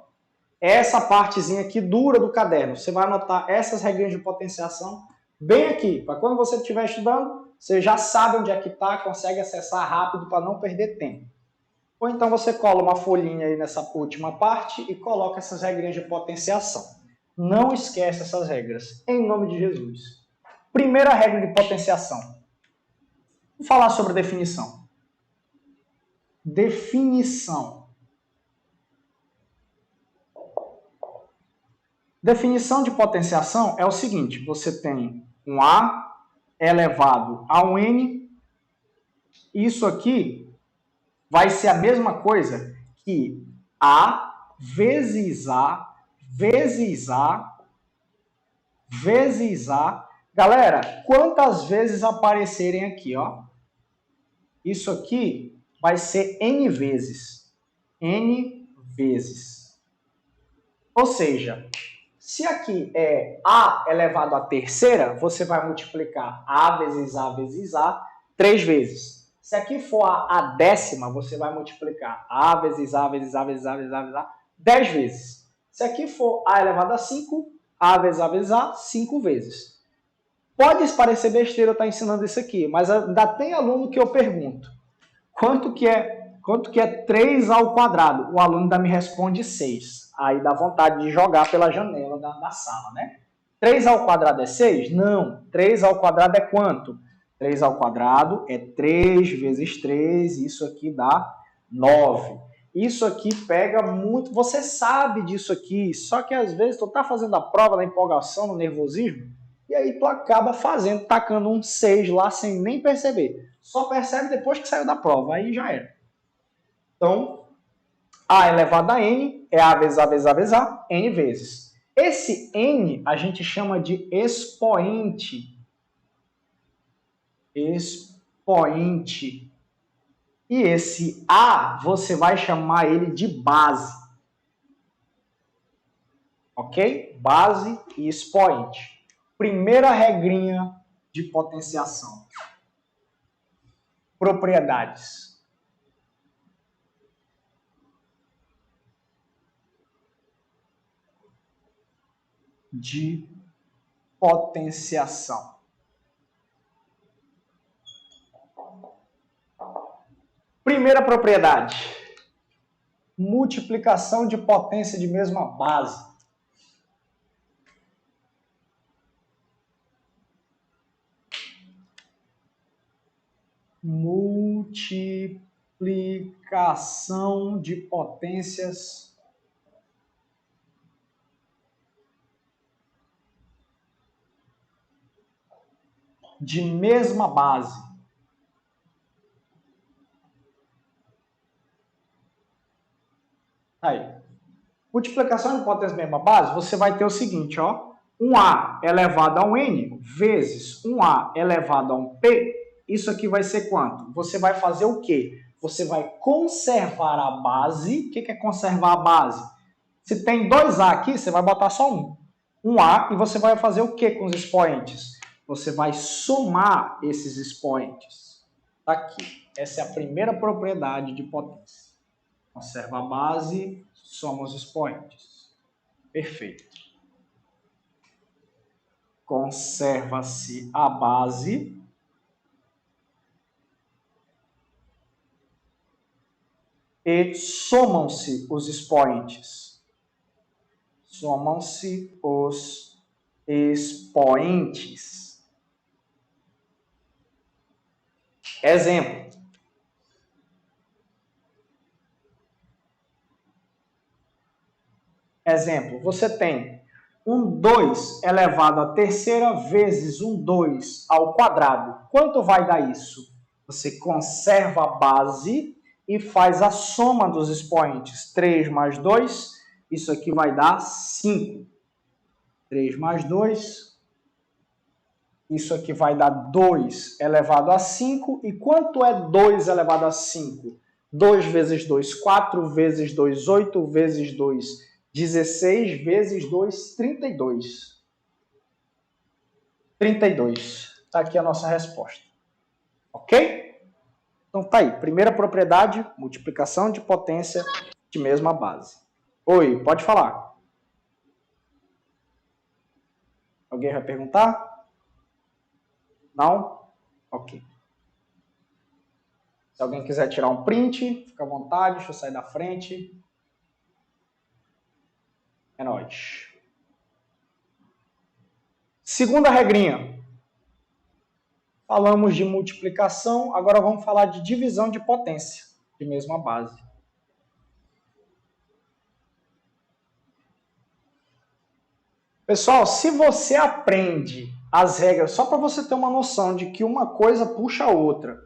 essa partezinha aqui dura do caderno. Você vai anotar essas regrinhas de potenciação bem aqui, para quando você estiver estudando, você já sabe onde é que está, consegue acessar rápido para não perder tempo. Ou então você cola uma folhinha aí nessa última parte e coloca essas regrinhas de potenciação. Não esquece essas regras, em nome de Jesus. Primeira regra de potenciação. Vou falar sobre definição. Definição. Definição de potenciação é o seguinte, você tem um A elevado a um N, isso aqui vai ser a mesma coisa que A vezes A, vezes A, vezes A. Galera, quantas vezes aparecerem aqui, ó? Isso aqui vai ser N vezes. N vezes. Ou seja, se aqui é A elevado à terceira, você vai multiplicar A vezes A 3 vezes. Se aqui for a décima, você vai multiplicar A vezes A vezes A vezes A vezes A vezes A 10 vezes. Se aqui for A elevado a 5, A vezes A 5 vezes. Pode parecer besteira eu estar ensinando isso aqui, mas ainda tem aluno que eu pergunto, quanto que é 3 ao quadrado? O aluno ainda me responde 6. Aí dá vontade de jogar pela janela da sala, né? 3 ao quadrado é 6? Não. 3 ao quadrado é quanto? 3 ao quadrado é 3 vezes 3, isso aqui dá 9. Isso aqui pega muito, você sabe disso aqui, só que às vezes tu tá fazendo a prova na empolgação, no nervosismo, e aí tu acaba tacando um 6 lá sem nem perceber. Só percebe depois que saiu da prova, aí já era. Então, A elevado a N é A vezes A vezes A vezes A, N vezes. Esse N a gente chama de expoente. Expoente. E esse A, você vai chamar ele de base. Ok? Base e expoente. Primeira regrinha de potenciação. Propriedades. De potenciação. Primeira propriedade. Multiplicação de potência de mesma base. Multiplicação de potências de mesma base. Aí. Multiplicação de potência de mesma base, você vai ter o seguinte, ó. 1A elevado a um N vezes 1A elevado a um P. Isso aqui vai ser quanto? Você vai fazer o quê? Você vai conservar a base. O que é conservar a base? Se tem 2A aqui, você vai botar só um. 1A, e você vai fazer o quê com os expoentes? Você vai somar esses expoentes. Tá aqui. Essa é a primeira propriedade de potência. Conserva a base, soma os expoentes. Perfeito. Conserva-se a base e somam-se os expoentes. Somam-se os expoentes. Exemplo. Exemplo, você tem um 2 elevado à terceira vezes um 2 ao quadrado. Quanto vai dar isso? Você conserva a base e faz a soma dos expoentes. 3 mais 2, isso aqui vai dar 5. 3 mais 2, isso aqui vai dar 2 elevado a 5. E quanto é 2 elevado a 5? 2 vezes 2, 4 vezes 2, 8 vezes 2, 16 vezes 2, 32. 32. Está aqui a nossa resposta. Ok? Então tá aí. Primeira propriedade, multiplicação de potência de mesma base. Oi, pode falar. Alguém vai perguntar? Não? Ok. Se alguém quiser tirar um print, fica à vontade, deixa eu sair da frente. É nóis. Segunda regrinha. Falamos de multiplicação, agora vamos falar de divisão de potência de mesma base. Pessoal, se você aprende as regras, só para você ter uma noção de que uma coisa puxa a outra,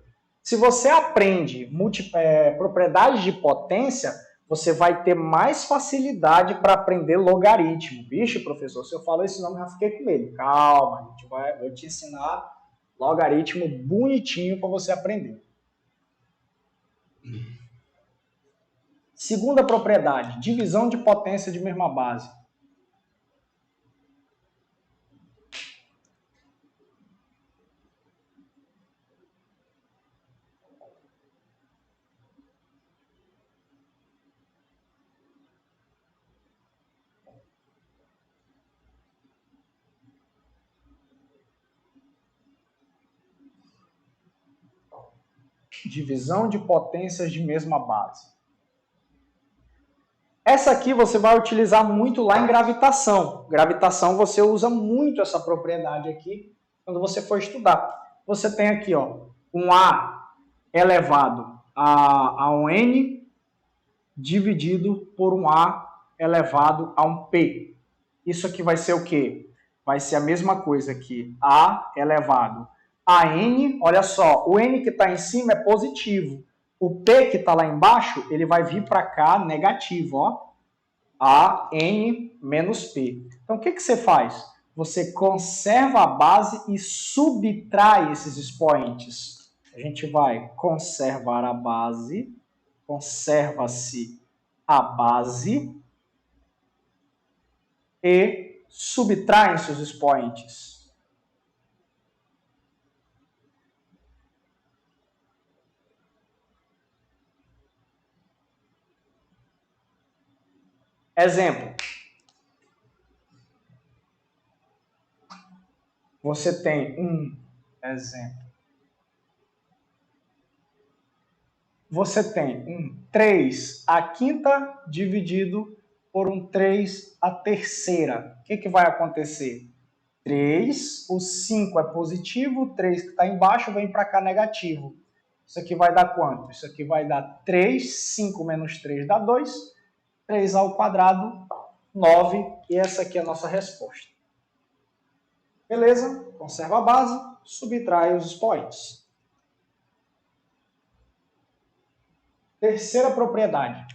se você aprende propriedades de potência, você vai ter mais facilidade para aprender logaritmo. Vixe, professor, se eu falo esse nome, eu já fiquei com medo. Calma, vou te ensinar logaritmo bonitinho para você aprender. Segunda propriedade, divisão de potência de mesma base. Divisão de potências de mesma base. Essa aqui você vai utilizar muito lá em gravitação. Gravitação você usa muito essa propriedade aqui quando você for estudar. Você tem aqui, ó, um A elevado a um N dividido por um A elevado a um P. Isso aqui vai ser o quê? Vai ser a mesma coisa aqui. A elevado a N, olha só, o N que está em cima é positivo. O P que está lá embaixo, ele vai vir para cá negativo, ó. A, N menos P. Então, o que você faz? Você conserva a base e subtrai esses expoentes. A gente vai conservar a base, conserva-se a base e subtraem-se os expoentes. Exemplo. Você tem um exemplo. Você tem um 3 à quinta dividido por um 3 à terceira. O que vai acontecer? 3, o 5 é positivo, o 3 que está embaixo vem para cá negativo. Isso aqui vai dar quanto? Isso aqui vai dar 3, 5 menos 3 dá 2, 3 ao quadrado, 9, e essa aqui é a nossa resposta. Beleza? Conserva a base, subtrai os expoentes. Terceira propriedade.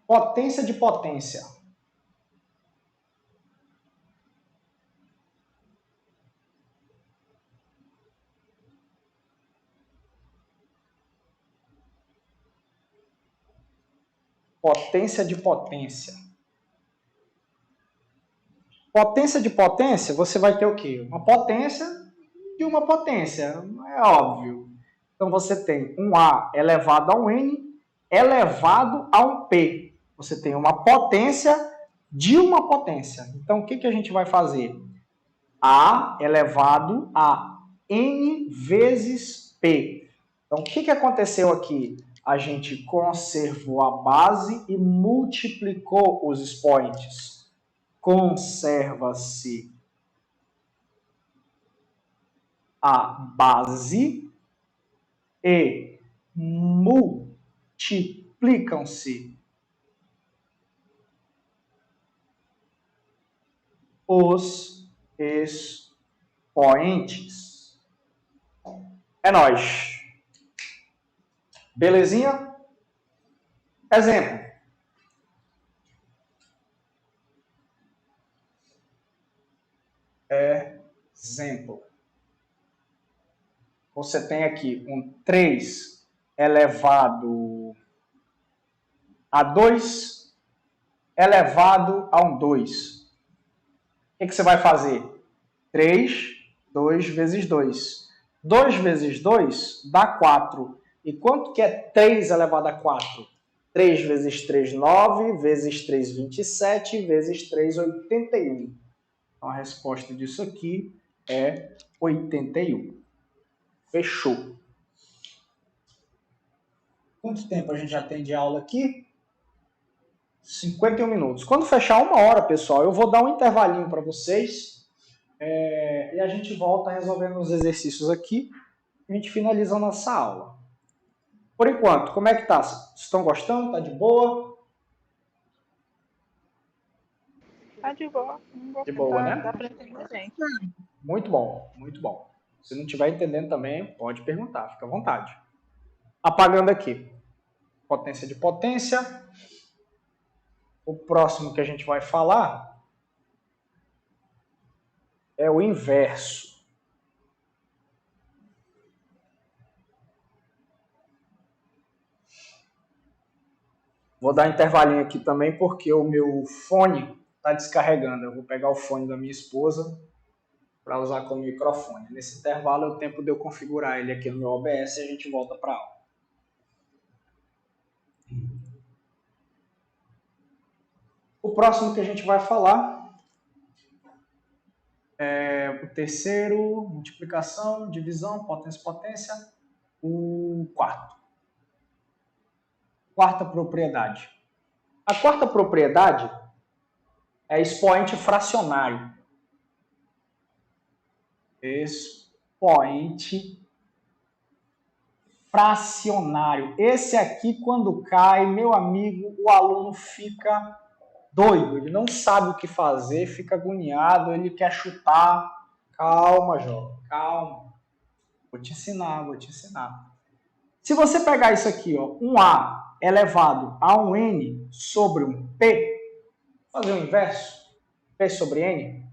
Potência de potência. Potência de potência. Potência de potência, você vai ter o quê? Uma potência de uma potência, é óbvio. Então você tem um A elevado a um N elevado a um P. Você tem uma potência de uma potência. Então o que a gente vai fazer? A elevado a N vezes P. Então o que aconteceu aqui? A gente conservou a base e multiplicou os expoentes. Conserva-se a base e multiplicam-se os expoentes. É nóis. Belezinha? Exemplo. Exemplo. Você tem aqui um 3 elevado a 2 elevado a um 2. O que você vai fazer? 3, 2 vezes 2. 2 vezes 2 dá 4. E quanto que é 3 elevado a 4? 3 vezes 3, 9, vezes 3, 27, vezes 3, 81. Então, a resposta disso aqui é 81. Fechou. Quanto tempo a gente já tem de aula aqui? 51 minutos. Quando fechar 1 hora, pessoal, eu vou dar um intervalinho para vocês e a gente volta resolvendo os exercícios aqui e a gente finaliza a nossa aula. Por enquanto, como é que tá? Estão gostando? Tá de boa? Tá de boa. De boa, né? Dá pra entender, gente. Muito bom, muito bom. Se não estiver entendendo também, pode perguntar, fica à vontade. Apagando aqui. Potência de potência. O próximo que a gente vai falar é o inverso. Vou dar um intervalinho aqui também porque o meu fone está descarregando. Eu vou pegar o fone da minha esposa para usar como microfone. Nesse intervalo é o tempo de eu configurar ele aqui no meu OBS e a gente volta para a aula. O próximo que a gente vai falar é o terceiro, multiplicação, divisão, potência, potência. O quarto. Quarta propriedade. A quarta propriedade é expoente fracionário. Expoente fracionário. Esse aqui, quando cai, meu amigo, o aluno fica doido. Ele não sabe o que fazer, fica agoniado, ele quer chutar. Calma, jovem, calma. Vou te ensinar, vou te ensinar. Se você pegar isso aqui, ó, um A elevado a um N sobre um P, fazer o inverso, P sobre N,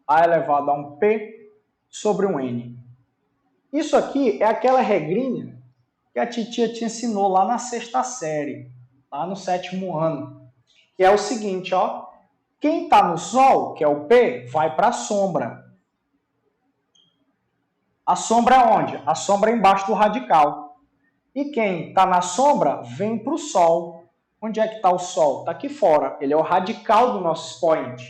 A elevado a um P sobre um N. Isso aqui é aquela regrinha que a titia te ensinou lá na 6ª série, lá no 7º ano, que é o seguinte, ó, quem está no Sol, que é o P, vai para a sombra. A sombra é onde? A sombra é embaixo do radical. E quem está na sombra vem para o Sol. Onde é que está o Sol? Está aqui fora. Ele é o radical do nosso expoente.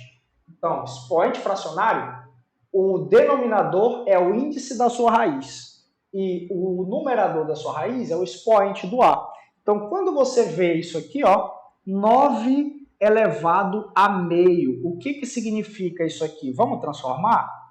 Então, expoente fracionário, o denominador é o índice da sua raiz. E o numerador da sua raiz é o expoente do A. Então, quando você vê isso aqui, ó, 9 elevado a meio. O que significa isso aqui? Vamos transformar?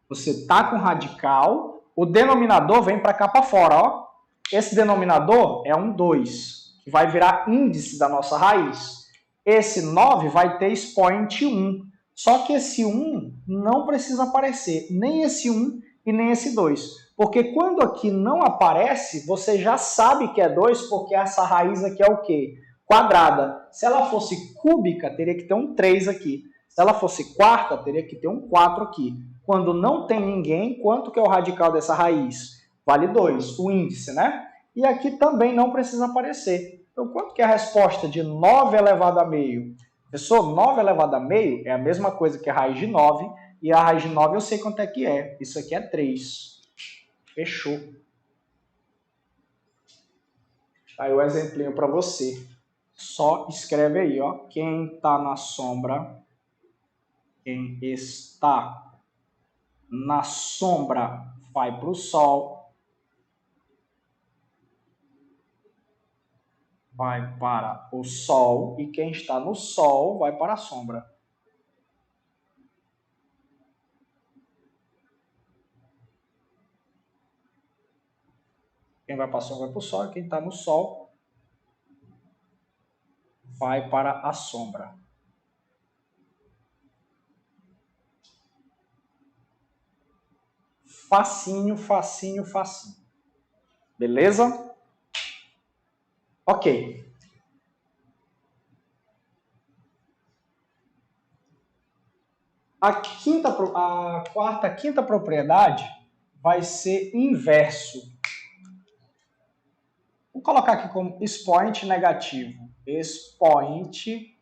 Você está com radical, o denominador vem para cá para fora, ó. Esse denominador é um 2, que vai virar índice da nossa raiz. Esse 9 vai ter expoente 1. Só que esse 1 não precisa aparecer, nem esse 1 e nem esse 2. Porque quando aqui não aparece, você já sabe que é 2, porque essa raiz aqui é o quê? Quadrada. Se ela fosse cúbica, teria que ter um 3 aqui. Se ela fosse quarta, teria que ter um 4 aqui. Quando não tem ninguém, quanto que é o radical dessa raiz? Vale 2, o índice, né? E aqui também não precisa aparecer. Então, quanto que é a resposta de 9 elevado a meio? Professor, 9 elevado a meio é a mesma coisa que a raiz de 9, e a raiz de 9 eu sei quanto é que é. Isso aqui é 3. Fechou. Aí o exemplinho para você. Só escreve aí, ó. Quem está na sombra, quem está na sombra vai para o Sol, vai para o Sol, e quem está no Sol vai para a sombra. Quem vai para a sombra vai para o Sol, e quem está no Sol vai para a sombra. Facinho, facinho, facinho. Beleza? Ok. A quarta, quinta propriedade vai ser inverso. Vou colocar aqui como expoente negativo. Expoente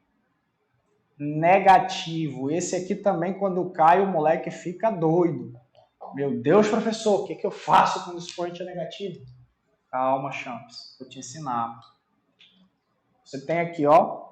negativo. Esse aqui também, quando cai, o moleque fica doido. Meu Deus, professor, o que eu faço quando o expoente é negativo? Calma, Champs, vou te ensinar. Você tem aqui, ó,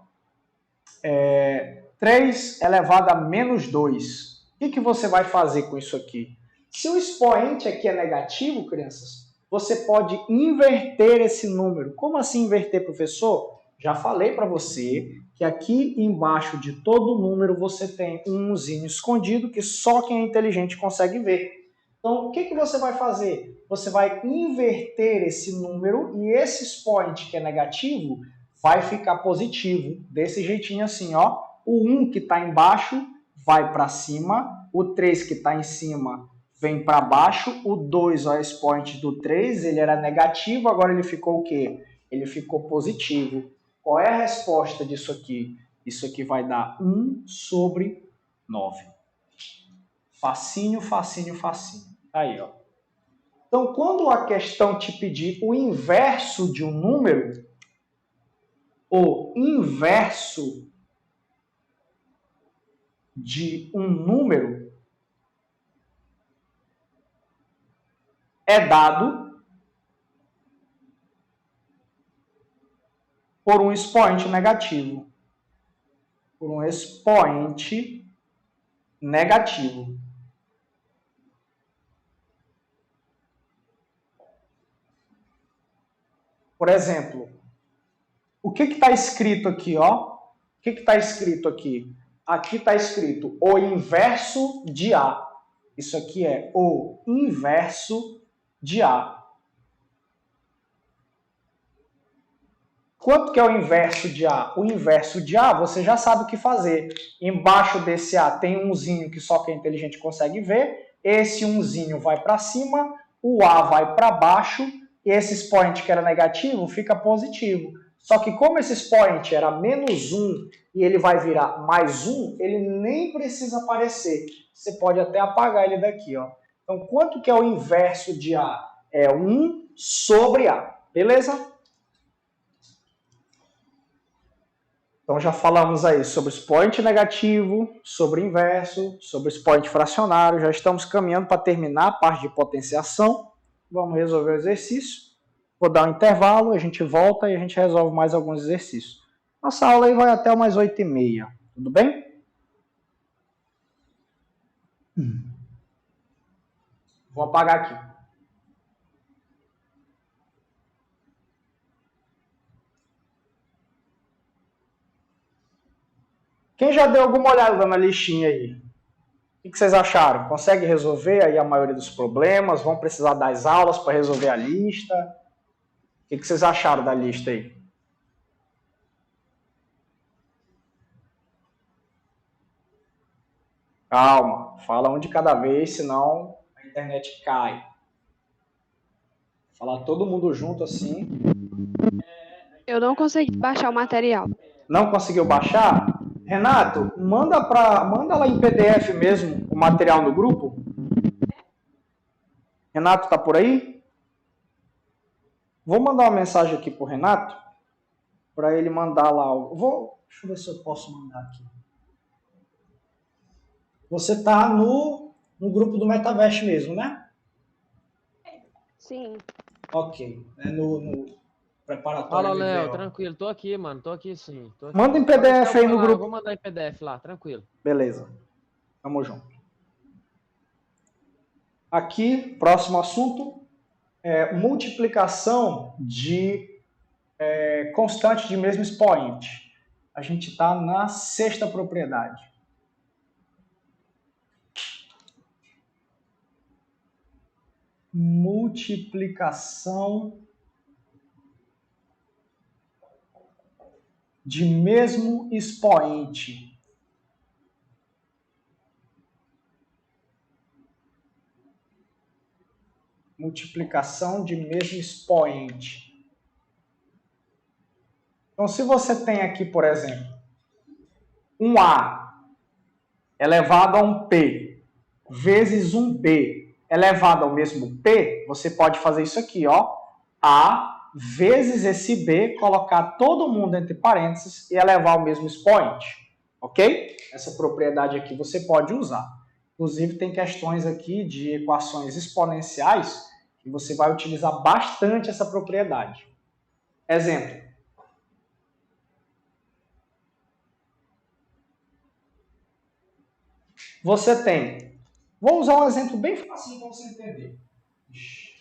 3 elevado a menos 2. O que você vai fazer com isso aqui? Se o expoente aqui é negativo, crianças, você pode inverter esse número. Como assim inverter, professor? Já falei para você que aqui embaixo de todo número você tem um 1zinho escondido que só quem é inteligente consegue ver. Então, o que você vai fazer? Você vai inverter esse número e esse expoente que é negativo vai ficar positivo, desse jeitinho assim, ó. O 1 que está embaixo vai para cima, o 3 que está em cima vem para baixo, o 2, ó, expoente do 3, ele era negativo, agora ele ficou o quê? Ele ficou positivo. Qual é a resposta disso aqui? Isso aqui vai dar 1 sobre 9. Facinho, facinho, facinho. Aí, ó. Então, quando a questão te pedir o inverso de um número, o inverso de um número é dado por um expoente negativo. Por um expoente negativo. Por exemplo, o que está escrito aqui, ó? O que está escrito aqui? Aqui está escrito o inverso de A. Isso aqui é o inverso de A. Quanto que é o inverso de A? O inverso de A, você já sabe o que fazer. Embaixo desse A tem umzinho que só quem é inteligente consegue ver. Esse umzinho vai para cima, o A vai para baixo, e esse expoente que era negativo fica positivo. Só que como esse expoente era menos 1 e ele vai virar mais 1, ele nem precisa aparecer. Você pode até apagar ele daqui, ó. Então, quanto que é o inverso de A? É 1 sobre A. Beleza? Então, já falamos aí sobre expoente negativo, sobre inverso, sobre expoente fracionário. Já estamos caminhando para terminar a parte de potenciação. Vamos resolver o exercício. Vou dar um intervalo, a gente volta e a gente resolve mais alguns exercícios. Nossa aula aí vai até umas 8h30. Tudo bem? Vou apagar aqui. Quem já deu alguma olhada na listinha aí? O que vocês acharam? Consegue resolver aí a maioria dos problemas? Vão precisar das aulas para resolver a lista? O que vocês acharam da lista aí? Calma, fala um de cada vez, senão a internet cai. Falar todo mundo junto assim. Eu não consegui baixar o material. Não conseguiu baixar? Renato, manda lá em PDF mesmo o material no grupo. Renato tá por aí? Vou mandar uma mensagem aqui pro Renato para ele mandar lá. Deixa eu ver se eu posso mandar aqui. Você tá no grupo do Metaverse mesmo, né? Sim. Ok. É no preparatório. Fala, Léo, tranquilo. Tô aqui, mano. Tô aqui sim. Tô aqui. Manda em PDF aí no lá, grupo. Vou mandar em PDF lá, tranquilo. Beleza. Tamo junto. Aqui, próximo assunto, multiplicação de constante de mesmo expoente. A gente está na sexta propriedade. Multiplicação de mesmo expoente. Multiplicação de mesmo expoente. Então, se você tem aqui, por exemplo, um A elevado a um P vezes um B elevado ao mesmo P, você pode fazer isso aqui, ó. A vezes esse B, colocar todo mundo entre parênteses e elevar ao mesmo expoente. Ok? Essa propriedade aqui você pode usar. Inclusive, tem questões aqui de equações exponenciais que você vai utilizar bastante essa propriedade. Exemplo. Você tem... Vou usar um exemplo bem fácil para você entender.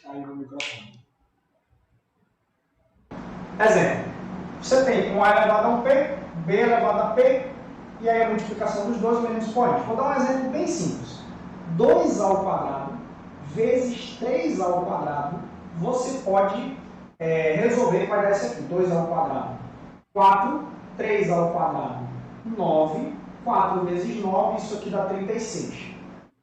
Caiu o microfone. Exemplo. Você tem um A elevado a um P, B elevado a P, e aí a multiplicação dos dois mesmo expoente. Vou dar um exemplo bem simples. 2A ao quadrado vezes 3A ao quadrado, você pode resolver para dar esse aqui, 2A ao quadrado. 4, 3A ao quadrado, 9, 4 vezes 9, isso aqui dá 36.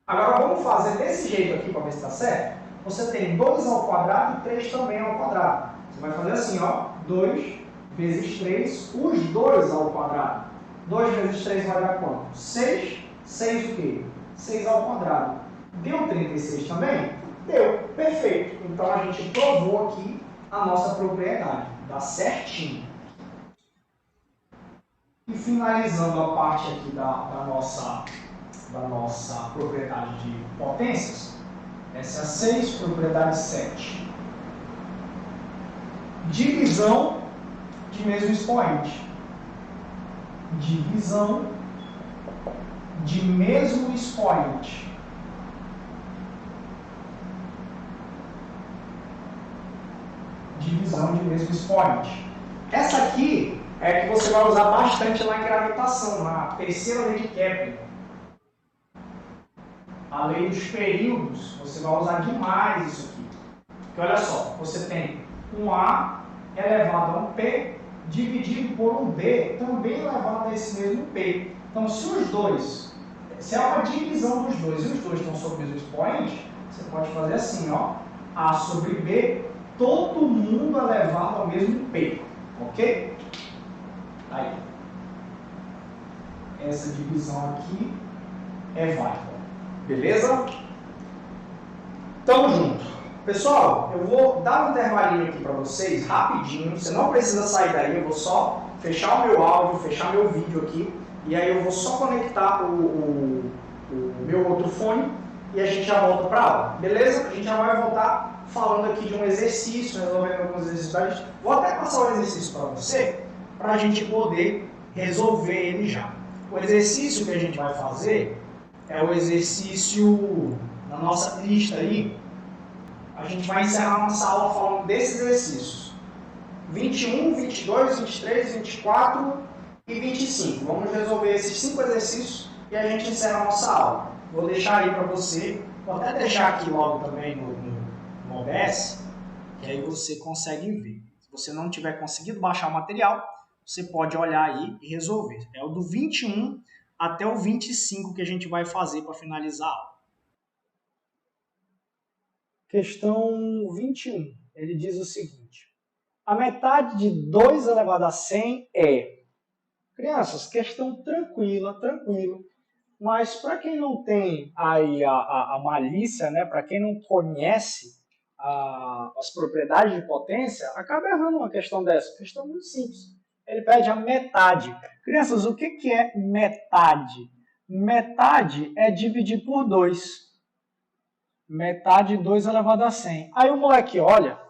Agora vamos fazer desse jeito aqui para ver se está certo. Você tem 2 ao quadrado e 3 também ao quadrado. Você vai fazer assim, ó, 2 vezes 3, os dois ao quadrado. 2 vezes 3 vai dar quanto? 6. 6 o quê? 6 ao quadrado. Deu 36 também? Deu. Perfeito. Então a gente provou aqui a nossa propriedade. Dá certinho. E finalizando a parte aqui da nossa propriedade de potências, essa é a 6, propriedade 7. Divisão de mesmo expoente. Divisão de mesmo expoente. Divisão de mesmo expoente. Essa aqui é que você vai usar bastante lá em gravitação, na terceira lei de Kepler. A lei dos períodos, você vai usar demais isso aqui. Porque olha só, você tem um A elevado a um P dividido por um B também elevado a esse mesmo P. Então, se é uma divisão dos dois e os dois estão sob o mesmo expoente, você pode fazer assim, ó, A sobre B, todo mundo elevado ao mesmo P, ok? Aí. Essa divisão aqui é válida, beleza? Tamo junto. Pessoal, eu vou dar um intervalinho aqui para vocês, rapidinho, você não precisa sair daí, eu vou só fechar o meu áudio, fechar meu vídeo aqui, e aí eu vou só conectar o meu outro fone e a gente já volta para a aula, beleza? A gente já vai voltar falando aqui de um exercício, resolvendo alguns exercícios. Vou até passar o exercício para você, para a gente poder resolver ele já. O exercício que a gente vai fazer é o exercício na nossa lista aí. A gente vai encerrar nossa aula falando desses exercícios. 21, 22, 23, 24 e 25. Vamos resolver esses 5 exercícios e a gente encerra a nossa aula. Vou deixar aí para você, vou até deixar aqui logo também no OBS, que aí você consegue ver. Se você não tiver conseguido baixar o material, você pode olhar aí e resolver. É o do 21 até o 25 que a gente vai fazer para finalizar a aula. Questão 21. Ele diz o seguinte. A metade de 2 elevado a 100 é... Crianças, questão tranquila, tranquilo. Mas para quem não tem aí a malícia, né? Para quem não conhece as propriedades de potência, acaba errando uma questão dessa. Questão muito simples. Ele pede a metade. Crianças, o que é metade? Metade é dividir por 2. Metade de 2 elevado a 100. Aí o moleque olha,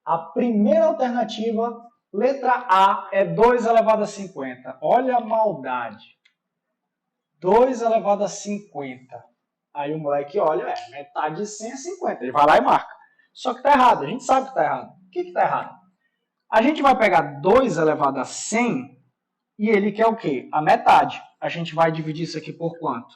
a primeira alternativa, letra A, é 2 elevado a 50. Olha a maldade. 2 elevado a 50. Aí o moleque olha, metade de 100 é 50. Ele vai lá e marca. Só que está errado, a gente sabe que está errado. O que está errado? A gente vai pegar 2 elevado a 100 e ele quer o quê? A metade. A gente vai dividir isso aqui por quanto?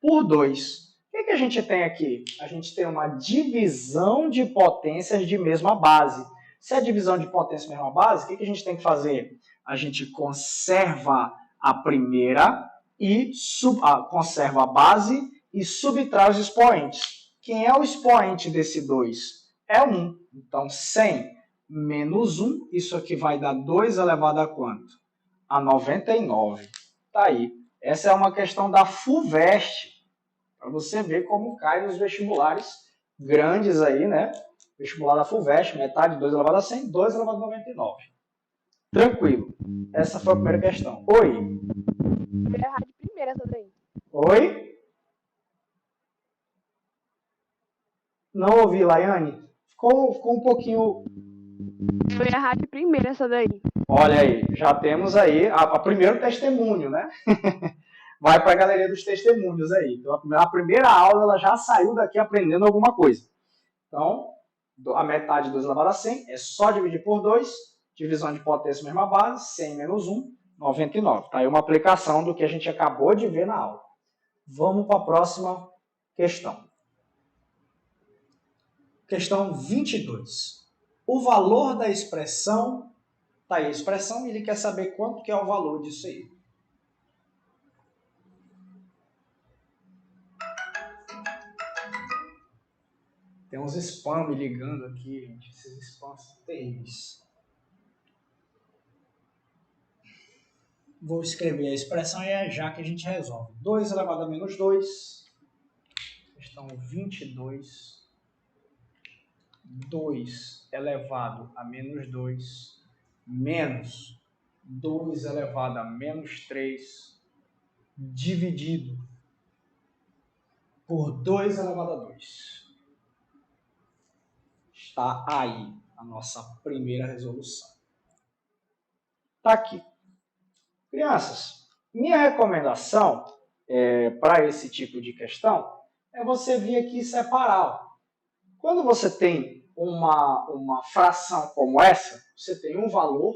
Por 2. O que a gente tem aqui? A gente tem uma divisão de potências de mesma base. Se é divisão de potência de mesma base, o que a gente tem que fazer? A gente conserva a primeira e conserva a base e subtrai os expoentes. Quem é o expoente desse 2? É 1. Então, 100 menos 1, isso aqui vai dar 2 elevado a quanto? A 99. Tá aí. Essa é uma questão da FUVEST. Para você ver como cai nos vestibulares grandes aí, né? Vestibular da FUVEST, metade de 2 elevado a 100, 2 elevado a 99. Tranquilo. Essa foi a primeira questão. Oi? Eu ia errar de primeira essa daí. Oi? Não ouvi, Laiane. Ficou um pouquinho... Eu ia errar de primeira essa daí. Olha aí, já temos aí a primeiro testemunho, né? Vai para a galeria dos testemunhos aí. Então, a primeira aula ela já saiu daqui aprendendo alguma coisa. Então, a metade de 2 elevado a 100 é só dividir por 2, divisão de potência mesma base, 100 menos 1, 99. Tá aí uma aplicação do que a gente acabou de ver na aula. Vamos para a próxima questão. Questão 22. O valor da expressão, tá aí a expressão, e ele quer saber quanto que é o valor disso aí. Tem uns spam me ligando aqui, gente. Esses spams são terríveis. Vou escrever a expressão e é já que a gente resolve. 2 elevado a menos 2. Questão 22. 2 elevado a menos 2. Menos 2 elevado a menos 3. Dividido por 2 elevado a 2. Está aí a nossa primeira resolução. Está aqui. Crianças, minha recomendação para esse tipo de questão é você vir aqui e separar. Quando você tem uma fração como essa, você tem um valor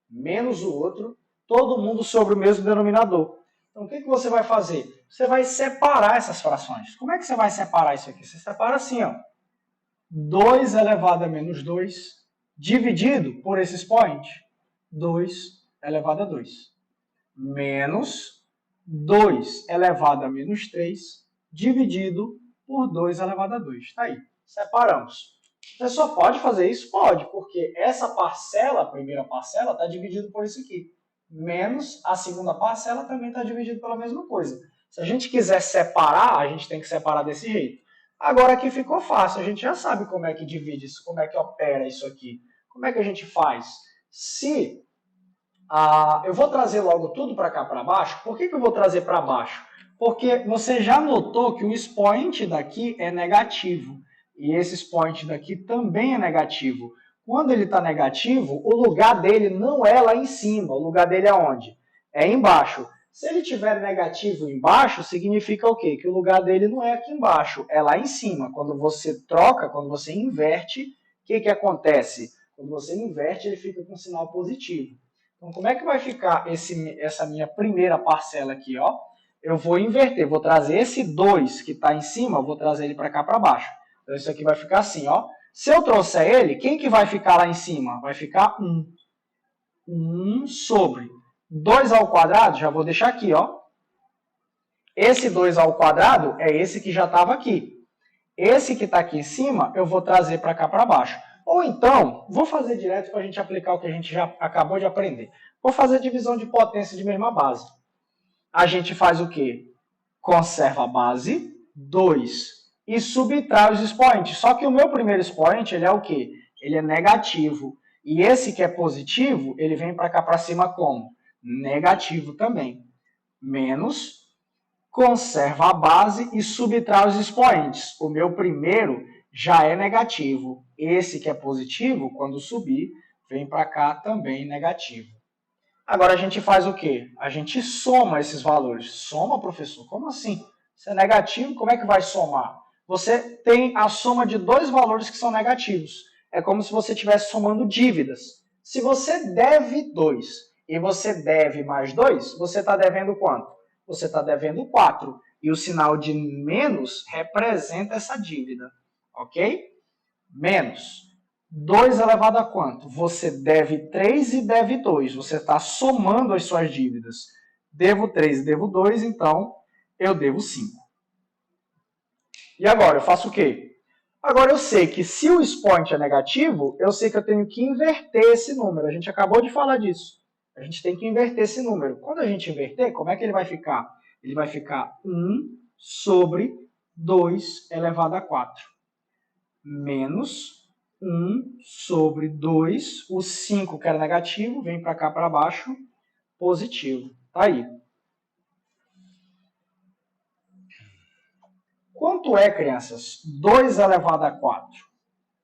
menos o outro, todo mundo sobre o mesmo denominador. Então, o que você vai fazer? Você vai separar essas frações. Como é que você vai separar isso aqui? Você separa assim, ó. 2 elevado a menos 2 dividido por esse expoente. 2 elevado a 2. Menos 2 elevado a menos 3, dividido por 2 elevado a 2. Está aí. Separamos. A pessoa pode fazer isso? Pode, porque essa parcela, a primeira parcela, está dividida por isso aqui. Menos a segunda parcela também está dividida pela mesma coisa. Se a gente quiser separar, a gente tem que separar desse jeito. Agora aqui ficou fácil, a gente já sabe como é que divide isso, como é que opera isso aqui. Como é que a gente faz? Se eu vou trazer logo tudo para cá para baixo, por que eu vou trazer para baixo? Porque você já notou que o expoente daqui é negativo. E esse expoente daqui também é negativo. Quando ele está negativo, o lugar dele não é lá em cima. O lugar dele é onde? É embaixo. Se ele tiver negativo embaixo, significa o quê? Que o lugar dele não é aqui embaixo, é lá em cima. Quando você troca, quando você inverte, o que acontece? Quando você inverte, ele fica com sinal positivo. Então, como é que vai ficar essa minha primeira parcela aqui? Ó? Eu vou inverter, vou trazer esse 2 que está em cima, vou trazer ele para cá para baixo. Então, isso aqui vai ficar assim, ó. Se eu trouxer ele, quem que vai ficar lá em cima? Vai ficar 1. 1 sobre 2 ao quadrado, já vou deixar aqui, ó. Esse 2 ao quadrado é esse que já estava aqui. Esse que está aqui em cima, eu vou trazer para cá para baixo. Ou então, vou fazer direto para a gente aplicar o que a gente já acabou de aprender. Vou fazer divisão de potência de mesma base. A gente faz o quê? Conserva a base, 2, e subtrai os expoentes. Só que o meu primeiro expoente, ele é o quê? Ele é negativo. E esse que é positivo, ele vem para cá para cima como? Negativo também. Menos, conserva a base e subtrai os expoentes. O meu primeiro já é negativo. Esse que é positivo, quando subir, vem para cá também negativo. Agora a gente faz o quê? A gente soma esses valores. Soma, professor? Como assim? Se é negativo, como é que vai somar? Você tem a soma de dois valores que são negativos. É como se você estivesse somando dívidas. Se você deve 2 e você deve mais 2, você está devendo quanto? Você está devendo 4. E o sinal de menos representa essa dívida. Ok? Menos 2 elevado a quanto? Você deve 3 e deve 2. Você está somando as suas dívidas. Devo 3 e devo 2, então eu devo 5. E agora, eu faço o quê? Agora eu sei que se o expoente é negativo, eu sei que eu tenho que inverter esse número. A gente acabou de falar disso. A gente tem que inverter esse número. Quando a gente inverter, como é que ele vai ficar? Ele vai ficar 1 sobre 2 elevado a 4. Menos 1 sobre 2. O 5, que era negativo, vem para cá para baixo, positivo. Tá aí. Quanto é, crianças? 2 elevado a 4.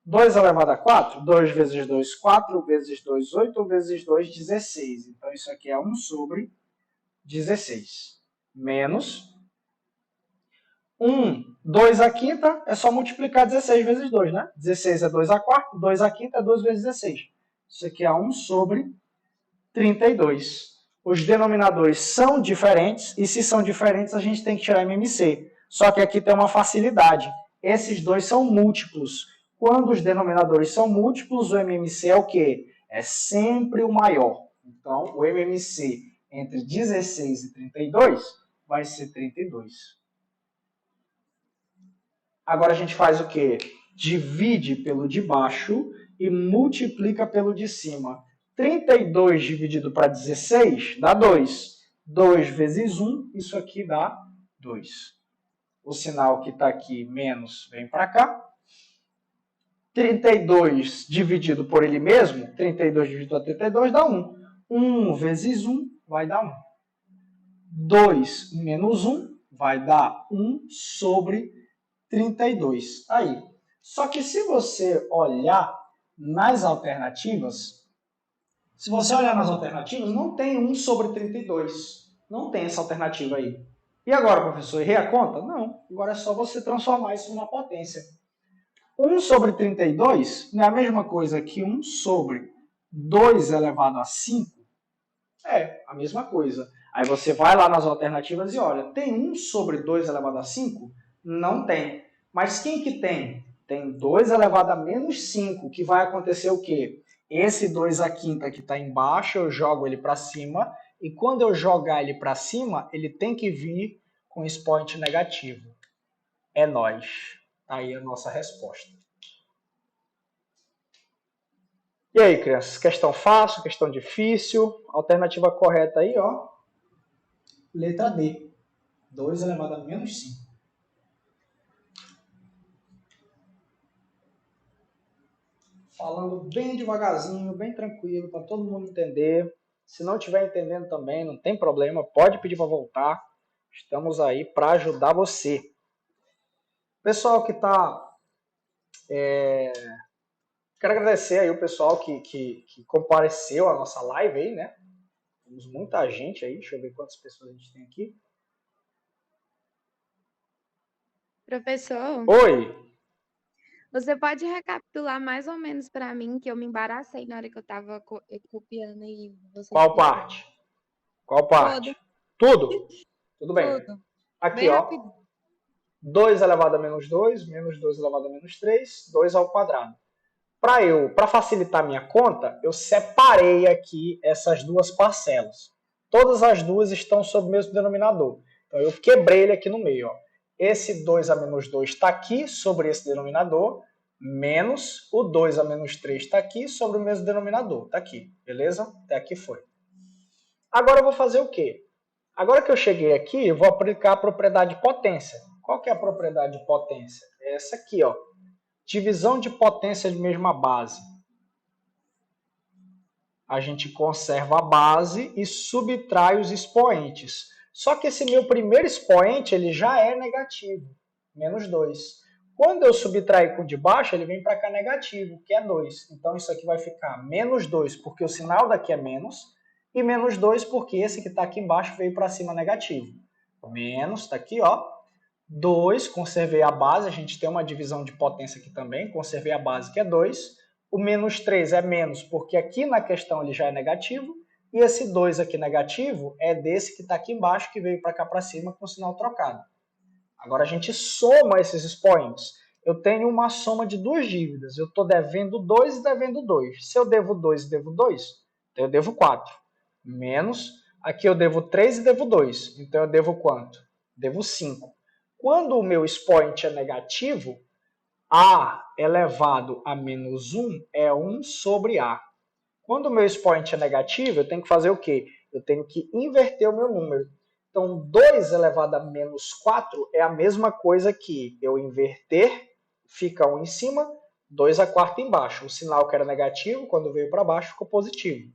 2 elevado a 4, 2 vezes 2, 4, vezes 2, 8, vezes 2, 16. Então, isso aqui é 1 sobre 16. Menos 2 à quinta é só multiplicar 16 vezes 2, né? 16 é 2 à quarta, 2 à quinta é 2 vezes 16. Isso aqui é 1 sobre 32. Os denominadores são diferentes, e se são diferentes, a gente tem que tirar MMC. Só que aqui tem uma facilidade. Esses dois são múltiplos. Quando os denominadores são múltiplos, o MMC é o quê? É sempre o maior. Então, o MMC entre 16 e 32 vai ser 32. Agora a gente faz o quê? Divide pelo de baixo e multiplica pelo de cima. 32 dividido para 16 dá 2. 2 vezes 1, isso aqui dá 2. O sinal que está aqui, menos, vem para cá. 32 dividido por ele mesmo, 32 dividido por 32 dá 1. 1 vezes 1 vai dar 1. 2 menos 1 vai dar 1 sobre 32. Aí. Só que se você olhar nas alternativas, não tem 1 sobre 32. Não tem essa alternativa aí. E agora, professor, errei a conta? Não. Agora é só você transformar isso numa potência. 1 sobre 32 não é a mesma coisa que 1 sobre 2 elevado a 5? É, a mesma coisa. Aí você vai lá nas alternativas e olha, tem 1 sobre 2 elevado a 5? Não tem. Mas quem que tem? Tem 2 elevado a menos 5, que vai acontecer o quê? Esse 2 à quinta que está embaixo, eu jogo ele para cima. E quando eu jogar ele para cima, ele tem que vir com expoente negativo. É nóis. Aí a nossa resposta. E aí, crianças? Questão fácil, questão difícil? Alternativa correta aí, ó. Letra D. 2 elevado a menos 5. Falando bem devagarzinho, bem tranquilo, para todo mundo entender. Se não estiver entendendo também, não tem problema, pode pedir para voltar. Estamos aí para ajudar você. Pessoal que está... Quero agradecer aí o pessoal que compareceu à nossa live aí, né? Temos muita gente aí, deixa eu ver quantas pessoas a gente tem aqui. Professor, Oi! você pode recapitular mais ou menos para mim, que eu me embaracei na hora que eu estava copiando e você Qual explicando. parte? Qual parte? Tudo? Tudo bem. Tudo. Aqui, Bem ó. rapidinho. 2 elevado a menos 2, menos 2 elevado a menos 3, 2 ao quadrado. Para facilitar minha conta, eu separei aqui essas duas parcelas. Todas as duas estão sob o mesmo denominador. Então, eu quebrei ele aqui no meio. Ó. Esse 2 a menos 2 está aqui sobre esse denominador, menos o 2 a menos 3 está aqui sobre o mesmo denominador. Está aqui, beleza? Até aqui foi. Agora eu vou fazer o quê? Agora que eu cheguei aqui, eu vou aplicar a propriedade de potência. Qual que é a propriedade de potência? É essa aqui, ó. Divisão de potência de mesma base. A gente conserva a base e subtrai os expoentes. Só que esse meu primeiro expoente ele já é negativo, menos 2. Quando eu subtrair com o de baixo, ele vem para cá negativo, que é 2. Então isso aqui vai ficar menos 2, porque o sinal daqui é menos, e menos 2, porque esse que está aqui embaixo veio para cima negativo. Menos, está aqui, ó. 2, conservei a base, a gente tem uma divisão de potência aqui também, conservei a base que é 2. O menos 3 é menos, porque aqui na questão ele já é negativo, e esse 2 aqui negativo é desse que está aqui embaixo, que veio para cá para cima com o sinal trocado. Agora a gente soma esses expoentes. Eu tenho uma soma de duas dívidas, eu estou devendo 2 e devendo 2. Se eu devo 2 e devo 2, então eu devo 4. Menos, aqui eu devo 3 e devo 2, então eu devo quanto? Devo 5. Quando o meu expoente é negativo, A elevado a menos 1 é 1 sobre A. Quando o meu expoente é negativo, eu tenho que fazer o quê? Eu tenho que inverter o meu número. Então, 2 elevado a menos 4 é a mesma coisa que eu inverter, fica 1 em cima, 2 a quarta embaixo. O sinal que era negativo, quando veio para baixo, ficou positivo.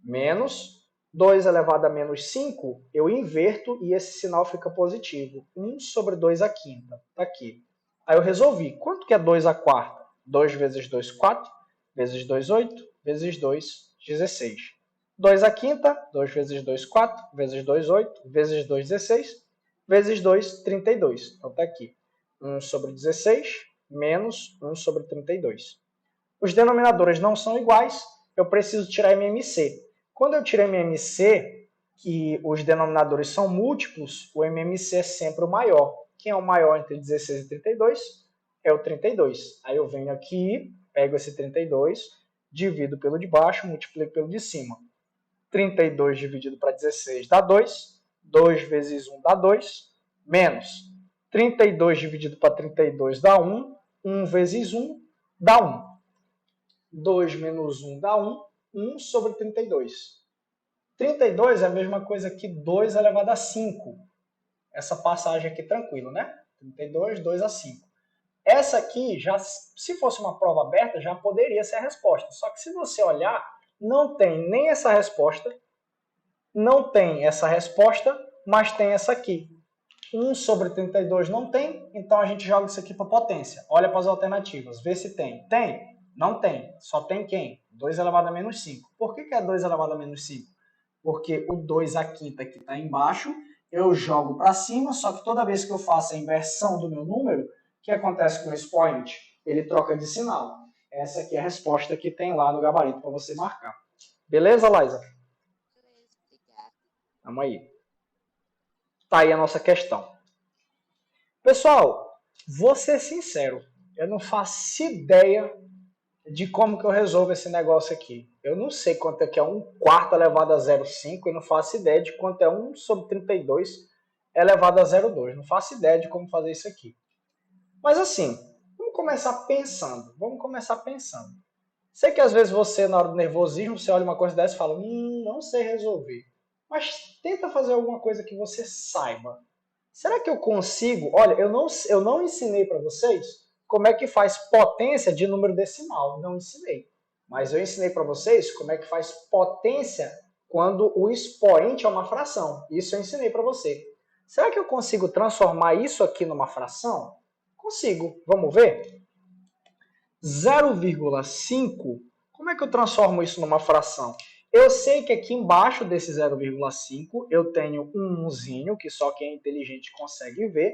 Menos 2 elevado a menos 5, eu inverto e esse sinal fica positivo. 1 sobre 2 à quinta. Está aqui. Aí eu resolvi. Quanto que é 2 à quarta? 2 vezes 2, 4. Vezes 2, 8. Vezes 2, 16. 2 à quinta, 2 vezes 2, 4. Vezes 2, 8. Vezes 2, 16. Vezes 2, 32. Então está aqui. 1 sobre 16 menos 1 sobre 32. Os denominadores não são iguais. Eu preciso tirar MMC. Quando eu tiro MMC, que os denominadores são múltiplos, o MMC é sempre o maior. Quem é o maior entre 16 e 32? É o 32. Aí eu venho aqui, pego esse 32, divido pelo de baixo, multiplico pelo de cima. 32 dividido para 16 dá 2. 2 vezes 1 dá 2. Menos 32 dividido para 32 dá 1. 1 vezes 1 dá 1. 2 menos 1 dá 1. 1 sobre 32. 32 é a mesma coisa que 2 elevado a 5. Essa passagem aqui tranquilo, né? 32, 2 a 5. Essa aqui, já, se fosse uma prova aberta, já poderia ser a resposta. Só que se você olhar, não tem nem essa resposta, não tem essa resposta, mas tem essa aqui. 1 sobre 32 não tem, então a gente joga isso aqui para potência. Olha para as alternativas, vê se tem. Tem? Não tem. Só tem quem? 2 elevado a menos 5. Por que é 2 elevado a menos 5? Porque o 2 à quinta que está embaixo, eu jogo para cima, só que toda vez que eu faço a inversão do meu número, o que acontece com o expoente? Ele troca de sinal. Essa aqui é a resposta que tem lá no gabarito para você marcar. Beleza, Laísa? Beleza, obrigada. Vamos aí. Tá aí a nossa questão. Pessoal, vou ser sincero, eu não faço ideia de como que eu resolvo esse negócio aqui. Eu não sei quanto é que é 1/4 elevado a 0,5 e não faço ideia de quanto é 1 sobre 32 elevado a 0,2. Não faço ideia de como fazer isso aqui. Mas assim, vamos começar pensando. Sei que às vezes você, na hora do nervosismo, você olha uma coisa dessa e fala, não sei resolver. Mas tenta fazer alguma coisa que você saiba. Será que eu consigo? Olha, eu não ensinei para vocês como é que faz potência de número decimal. Não ensinei. Mas eu ensinei para vocês como é que faz potência quando o expoente é uma fração. Isso eu ensinei para você. Será que eu consigo transformar isso aqui numa fração? Consigo. Vamos ver? 0,5, como é que eu transformo isso numa fração? Eu sei que aqui embaixo desse 0,5 eu tenho um 1zinho, que só quem é inteligente consegue ver.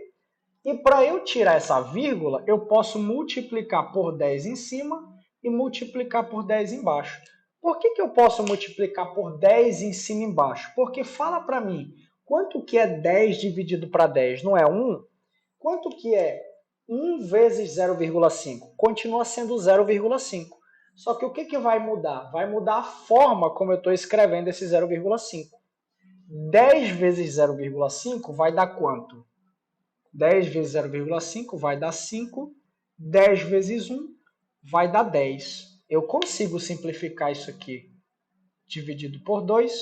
E para eu tirar essa vírgula, eu posso multiplicar por 10 em cima e multiplicar por 10 embaixo. Por que eu posso multiplicar por 10 em cima e embaixo? Porque fala para mim, quanto que é 10 dividido para 10? Não é 1? Quanto que é 1 vezes 0,5? Continua sendo 0,5. Só que o que vai mudar? Vai mudar a forma como eu estou escrevendo esse 0,5. 10 vezes 0,5 vai dar quanto? 10 vezes 0,5 vai dar 5. 10 vezes 1 vai dar 10. Eu consigo simplificar isso aqui. Dividido por 2.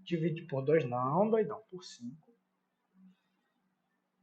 Dividido por 2, não, doidão, por 5.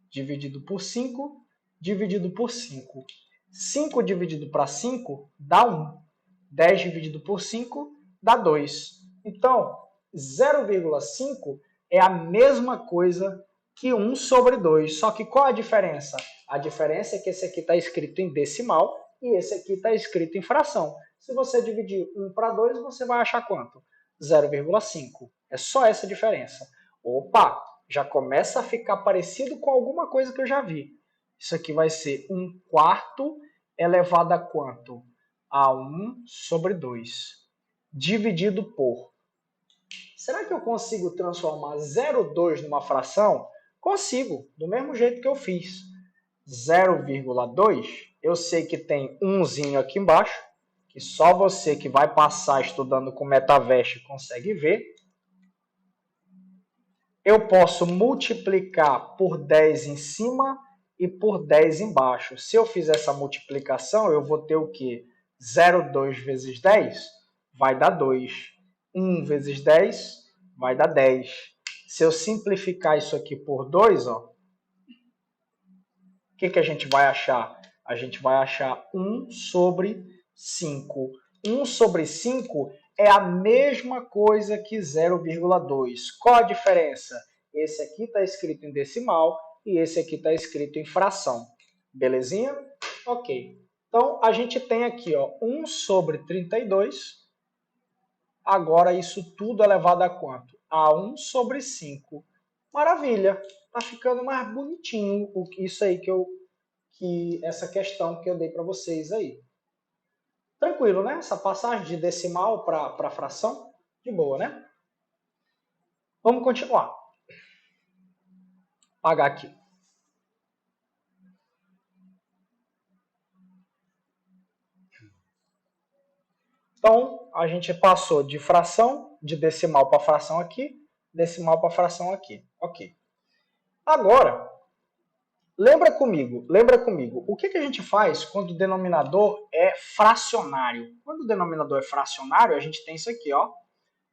Dividido por 5. Dividido por 5. 5 dividido para 5 dá 1. 10 dividido por 5 dá 2. Então, 0,5 é a mesma coisa que 1 sobre 2. Só que qual a diferença? A diferença é que esse aqui está escrito em decimal e esse aqui está escrito em fração. Se você dividir 1 para 2, você vai achar quanto? 0,5. É só essa diferença. Opa! Já começa a ficar parecido com alguma coisa que eu já vi. Isso aqui vai ser 1/4 elevado a quanto? A 1 sobre 2. Dividido por. Será que eu consigo transformar 0,2 numa fração? Consigo, do mesmo jeito que eu fiz. 0,2, eu sei que tem umzinho aqui embaixo, que só você que vai passar estudando com Metavest consegue ver. Eu posso multiplicar por 10 em cima e por 10 embaixo. Se eu fizer essa multiplicação, eu vou ter o quê? 0,2 vezes 10 vai dar 2. 1 vezes 10 vai dar 10. Se eu simplificar isso aqui por 2, ó, o que a gente vai achar? A gente vai achar 1 sobre 5. 1 sobre 5 é a mesma coisa que 0,2. Qual a diferença? Esse aqui está escrito em decimal e esse aqui está escrito em fração. Belezinha? Ok. Então, a gente tem aqui ó, 1 sobre 32. Agora, isso tudo elevado a quanto? A 1 sobre 5. Maravilha! Está ficando mais bonitinho isso aí essa questão que eu dei para vocês aí. Tranquilo, né? Essa passagem de decimal para fração, de boa, né? Vamos continuar. Apagar aqui. Então, a gente passou de fração, de decimal para fração aqui, decimal para fração aqui. Ok. Agora, lembra comigo, o que a gente faz quando o denominador é fracionário? Quando o denominador é fracionário, a gente tem isso aqui, ó.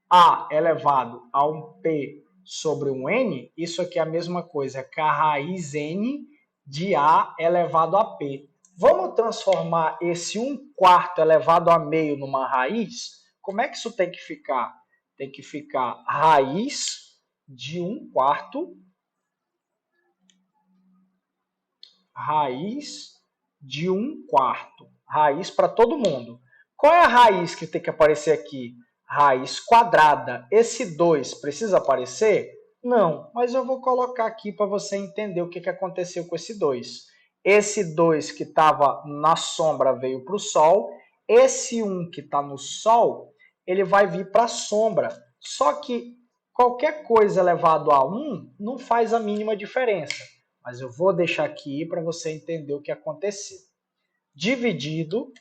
A elevado a um P sobre um N, isso aqui é a mesma coisa que a raiz N de A elevado a P. Vamos transformar esse 1/4 elevado a meio numa raiz? Como é que isso tem que ficar? Tem que ficar raiz de 1/4, raiz de 1/4. Raiz para todo mundo. Qual é a raiz que tem que aparecer aqui? Raiz quadrada. Esse 2 precisa aparecer? Não, mas eu vou colocar aqui para você entender o que aconteceu com esse 2. Esse 2 que estava na sombra veio para o Sol. Esse 1 que está no Sol, ele vai vir para a sombra. Só que qualquer coisa elevado a 1 não faz a mínima diferença. Mas eu vou deixar aqui para você entender o que aconteceu. Dividido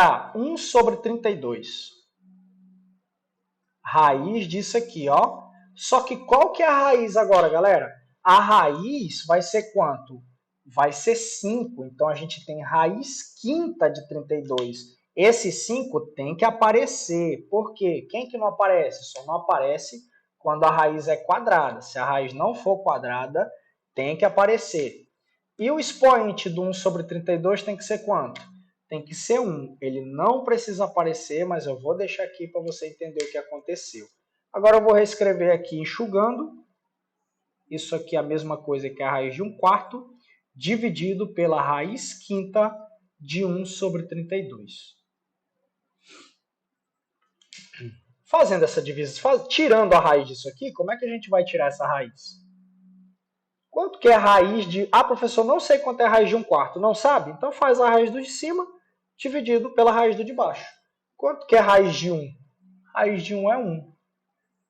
encontrar 1 sobre 32. Raiz disso aqui, ó. Só que qual que é a raiz agora, galera? A raiz vai ser quanto? Vai ser 5. Então, a gente tem raiz quinta de 32. Esse 5 tem que aparecer. Por quê? Quem que não aparece? Só não aparece quando a raiz é quadrada. Se a raiz não for quadrada, tem que aparecer. E o expoente do 1 sobre 32 tem que ser quanto? Tem que ser 1. Ele não precisa aparecer, mas eu vou deixar aqui para você entender o que aconteceu. Agora eu vou reescrever aqui enxugando. Isso aqui é a mesma coisa que a raiz de 1/4, dividido pela raiz quinta de 1 sobre 32. Fazendo essa divisão, tirando a raiz disso aqui, como é que a gente vai tirar essa raiz? Quanto que é a raiz de... Ah, professor, não sei quanto é a raiz de 1/4. Não sabe? Então faz a raiz do de cima dividido pela raiz do de baixo. Quanto que é a raiz de 1? A raiz de 1 é 1.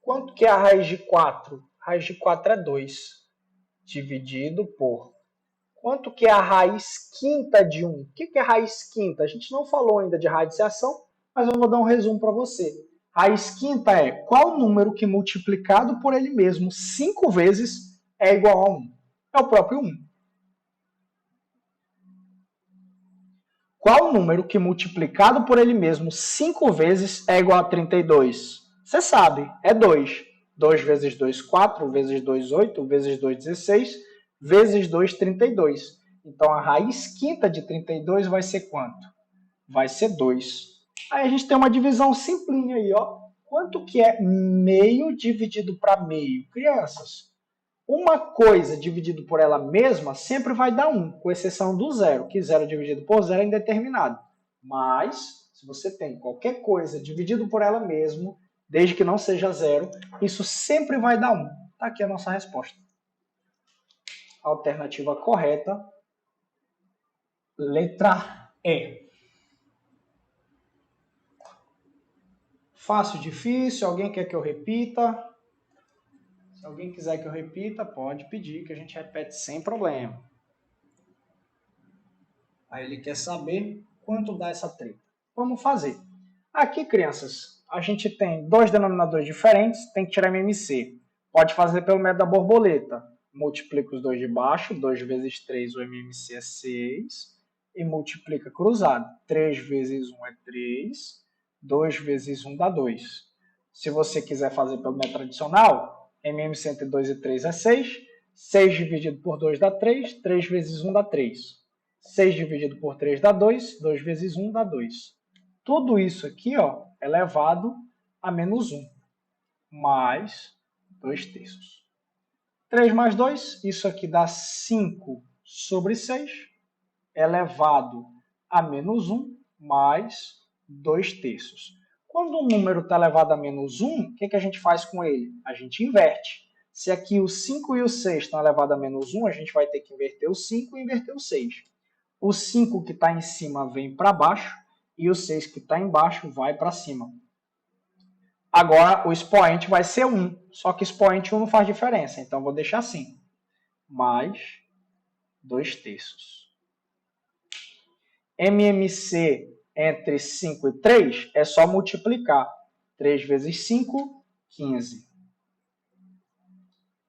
Quanto que é a raiz de 4? A raiz de 4 é 2. Dividido por... Quanto que é a raiz quinta de 1? O que é a raiz quinta? A gente não falou ainda de radiciação, mas eu vou dar um resumo para você. Raiz quinta é qual número que multiplicado por ele mesmo 5 vezes é igual a 1? É o próprio 1. Qual número que multiplicado por ele mesmo 5 vezes é igual a 32? Você sabe, é 2. 2 vezes 2, 4, vezes 2, 8, vezes 2, 16, vezes 2, 32. Então, a raiz quinta de 32 vai ser quanto? Vai ser 2. Aí a gente tem uma divisão simplinha aí, ó. Quanto que é meio dividido para meio? Crianças, uma coisa dividido por ela mesma sempre vai dar 1, com exceção do zero, que 0 dividido por 0 é indeterminado. Mas, se você tem qualquer coisa dividido por ela mesma, desde que não seja 0, isso sempre vai dar 1. Está aqui a nossa resposta. Alternativa correta, letra E. Fácil, difícil? Alguém quer que eu repita? Se alguém quiser que eu repita, pode pedir, que a gente repete sem problema. Aí ele quer saber quanto dá essa treta. Vamos fazer. Aqui, crianças, a gente tem dois denominadores diferentes, tem que tirar MMC. Pode fazer pelo método da borboleta. Multiplica os dois de baixo, 2 vezes 3, o MMC é 6. E multiplica cruzado. 3 vezes 1 é 3. 2 vezes 1 dá 2. Se você quiser fazer pelo método tradicional, MMC entre 2 e 3 é 6. 6 dividido por 2 dá 3. 3 vezes 1 dá 3. 6 dividido por 3 dá 2. 2 vezes 1 dá 2. Tudo isso aqui, ó, é elevado a menos 1. Mais 2 terços. 3 mais 2, isso aqui dá 5 sobre 6, elevado a menos 1, mais 2 terços. Quando um número está elevado a menos 1, o que a gente faz com ele? A gente inverte. Se aqui o 5 e o 6 estão elevados a menos 1, a gente vai ter que inverter o 5 e inverter o 6. O 5 que está em cima vem para baixo e o 6 que está embaixo vai para cima. Agora, o expoente vai ser 1, só que expoente 1 não faz diferença, então eu vou deixar assim. Mais 2 terços. MMC entre 5 e 3 é só multiplicar. 3 vezes 5, 15.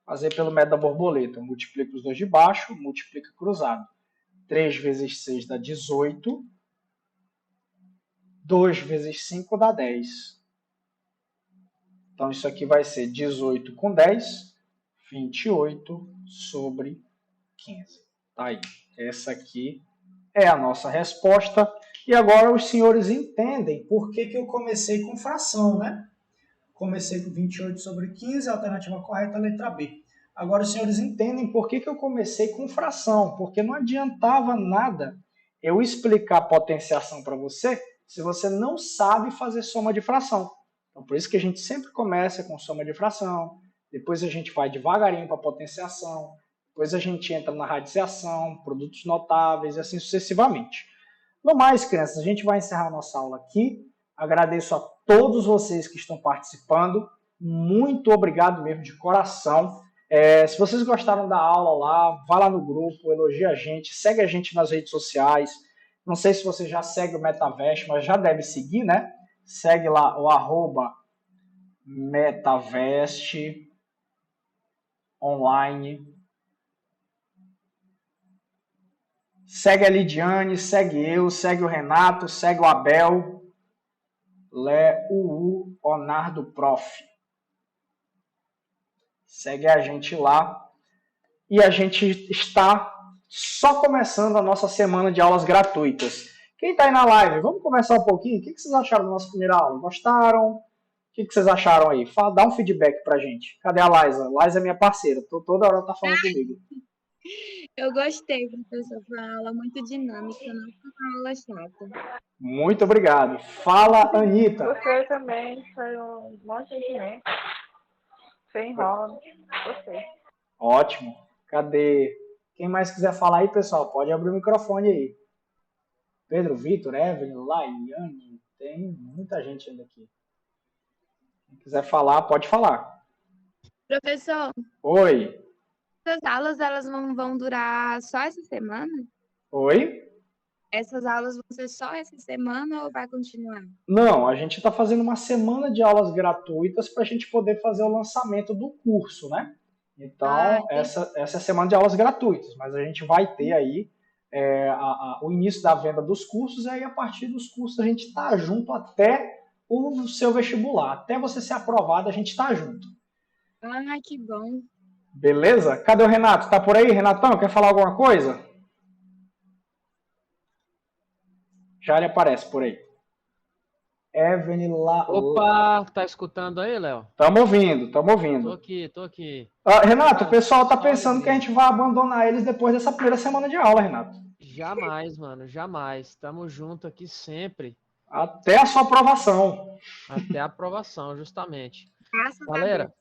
Fazer pelo método da borboleta. Multiplica os dois de baixo, multiplica cruzado. 3 vezes 6 dá 18. 2 vezes 5 dá 10. Então, isso aqui vai ser 18 com 10, 28 sobre 15. Tá aí. Essa aqui é a nossa resposta. E agora os senhores entendem por que eu comecei com fração, né? Comecei com 28 sobre 15, a alternativa correta é a letra B. Agora os senhores entendem por que eu comecei com fração, porque não adiantava nada eu explicar potenciação para você se você não sabe fazer soma de fração. Então, por isso que a gente sempre começa com soma de fração, depois a gente vai devagarinho para potenciação, depois a gente entra na radiciação, produtos notáveis e assim sucessivamente. No mais, crianças, a gente vai encerrar a nossa aula aqui. Agradeço a todos vocês que estão participando. Muito obrigado mesmo, de coração. Se vocês gostaram da aula lá, vá lá no grupo, elogia a gente, segue a gente nas redes sociais. Não sei se você já segue o Metavest, mas já deve seguir, né? Segue lá o @Metavest online. Segue a Lidiane, segue eu, segue o Renato, segue o Abel, Leonardo Prof. Segue a gente lá. E a gente está só começando a nossa semana de aulas gratuitas. Quem está aí na live, vamos conversar um pouquinho? O que vocês acharam da nossa primeira aula? Gostaram? O que vocês acharam aí? Dá um feedback pra gente. Cadê a Laisa? Laisa é minha parceira. Toda hora tá falando comigo. Eu gostei, professor. Foi uma aula muito dinâmica, não foi uma aula chata. Muito obrigado. Fala, Anitta. Gostei também, foi um bom sentimento. Sem enrolo. Gostei. Ótimo. Cadê? Quem mais quiser falar aí, pessoal, pode abrir o microfone aí. Pedro, Vitor, Evelyn, Laiane, tem muita gente ainda aqui. Quem quiser falar, pode falar. Professor, Oi. essas aulas elas não vão durar só essa semana? Oi? Essas aulas vão ser só essa semana ou vai continuar? Não, a gente está fazendo uma semana de aulas gratuitas para a gente poder fazer o lançamento do curso, né? Então, essa é a semana de aulas gratuitas, mas a gente vai ter aí o início da venda dos cursos, e aí a partir dos cursos a gente está junto até o seu vestibular. Até você ser aprovado, a gente está junto. Ah, que bom. Beleza? Cadê o Renato? Tá por aí, Renatão? Quer falar alguma coisa? Já ele aparece por aí. Evelyn lá. Opa, tá escutando aí, Léo? Tamo ouvindo. Tô aqui. Renato, o pessoal tá pensando que a gente vai abandonar eles depois dessa primeira semana de aula, Renato. Jamais, mano, jamais. Tamo junto aqui sempre. Até a sua aprovação. Até a aprovação, justamente. Graças Galera,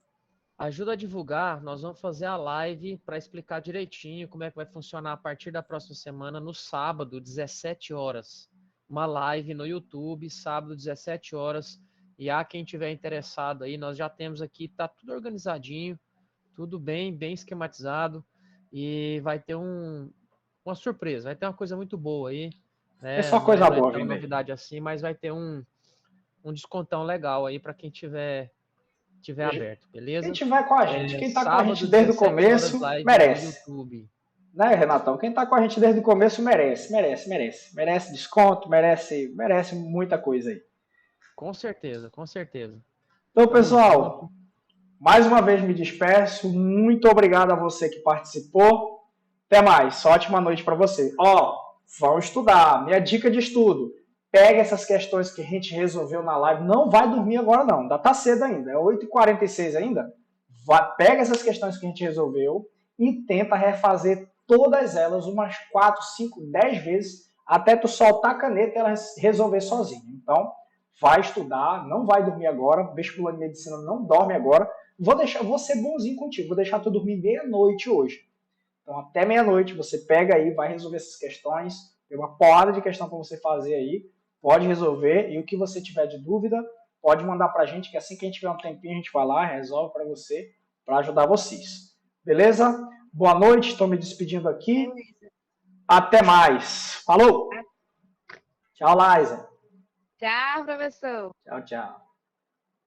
ajuda a divulgar. Nós vamos fazer a live para explicar direitinho como é que vai funcionar a partir da próxima semana, no sábado, 17 horas. Uma live no YouTube, sábado, 17 horas. E há quem tiver interessado aí, nós já temos aqui, tá tudo organizadinho, tudo bem esquematizado. E vai ter uma surpresa, vai ter uma coisa muito boa aí. Né? É só coisa boa, não é novidade assim, mas vai ter um descontão legal aí para quem tiver aberto, beleza? Quem tiver com a gente, quem tá com a gente desde o começo, merece. Né, Renatão? Quem tá com a gente desde o começo merece desconto, merece muita coisa aí. Com certeza. Então, pessoal, mais uma vez me despeço. Muito obrigado a você que participou. Até mais. Ótima noite para você. Vão estudar. Minha dica de estudo. Pega essas questões que a gente resolveu na live. Não vai dormir agora, não. Ainda tá cedo ainda. É 8h46 ainda. Pega essas questões que a gente resolveu e tenta refazer todas elas umas 4, 5, 10 vezes até tu soltar a caneta e ela resolver sozinha. Então, vai estudar, não vai dormir agora. Vestibular de medicina não dorme agora. Vou ser bonzinho contigo. Vou deixar tu dormir meia-noite hoje. Então, até meia-noite, você pega aí, vai resolver essas questões. Tem uma porrada de questão para você fazer aí. Pode resolver. E o que você tiver de dúvida, pode mandar para a gente, que assim que a gente tiver um tempinho, a gente vai lá, resolve para você, para ajudar vocês. Beleza? Boa noite, estou me despedindo aqui. Até mais. Falou! Tchau, Laisa. Tchau, professor. Tchau.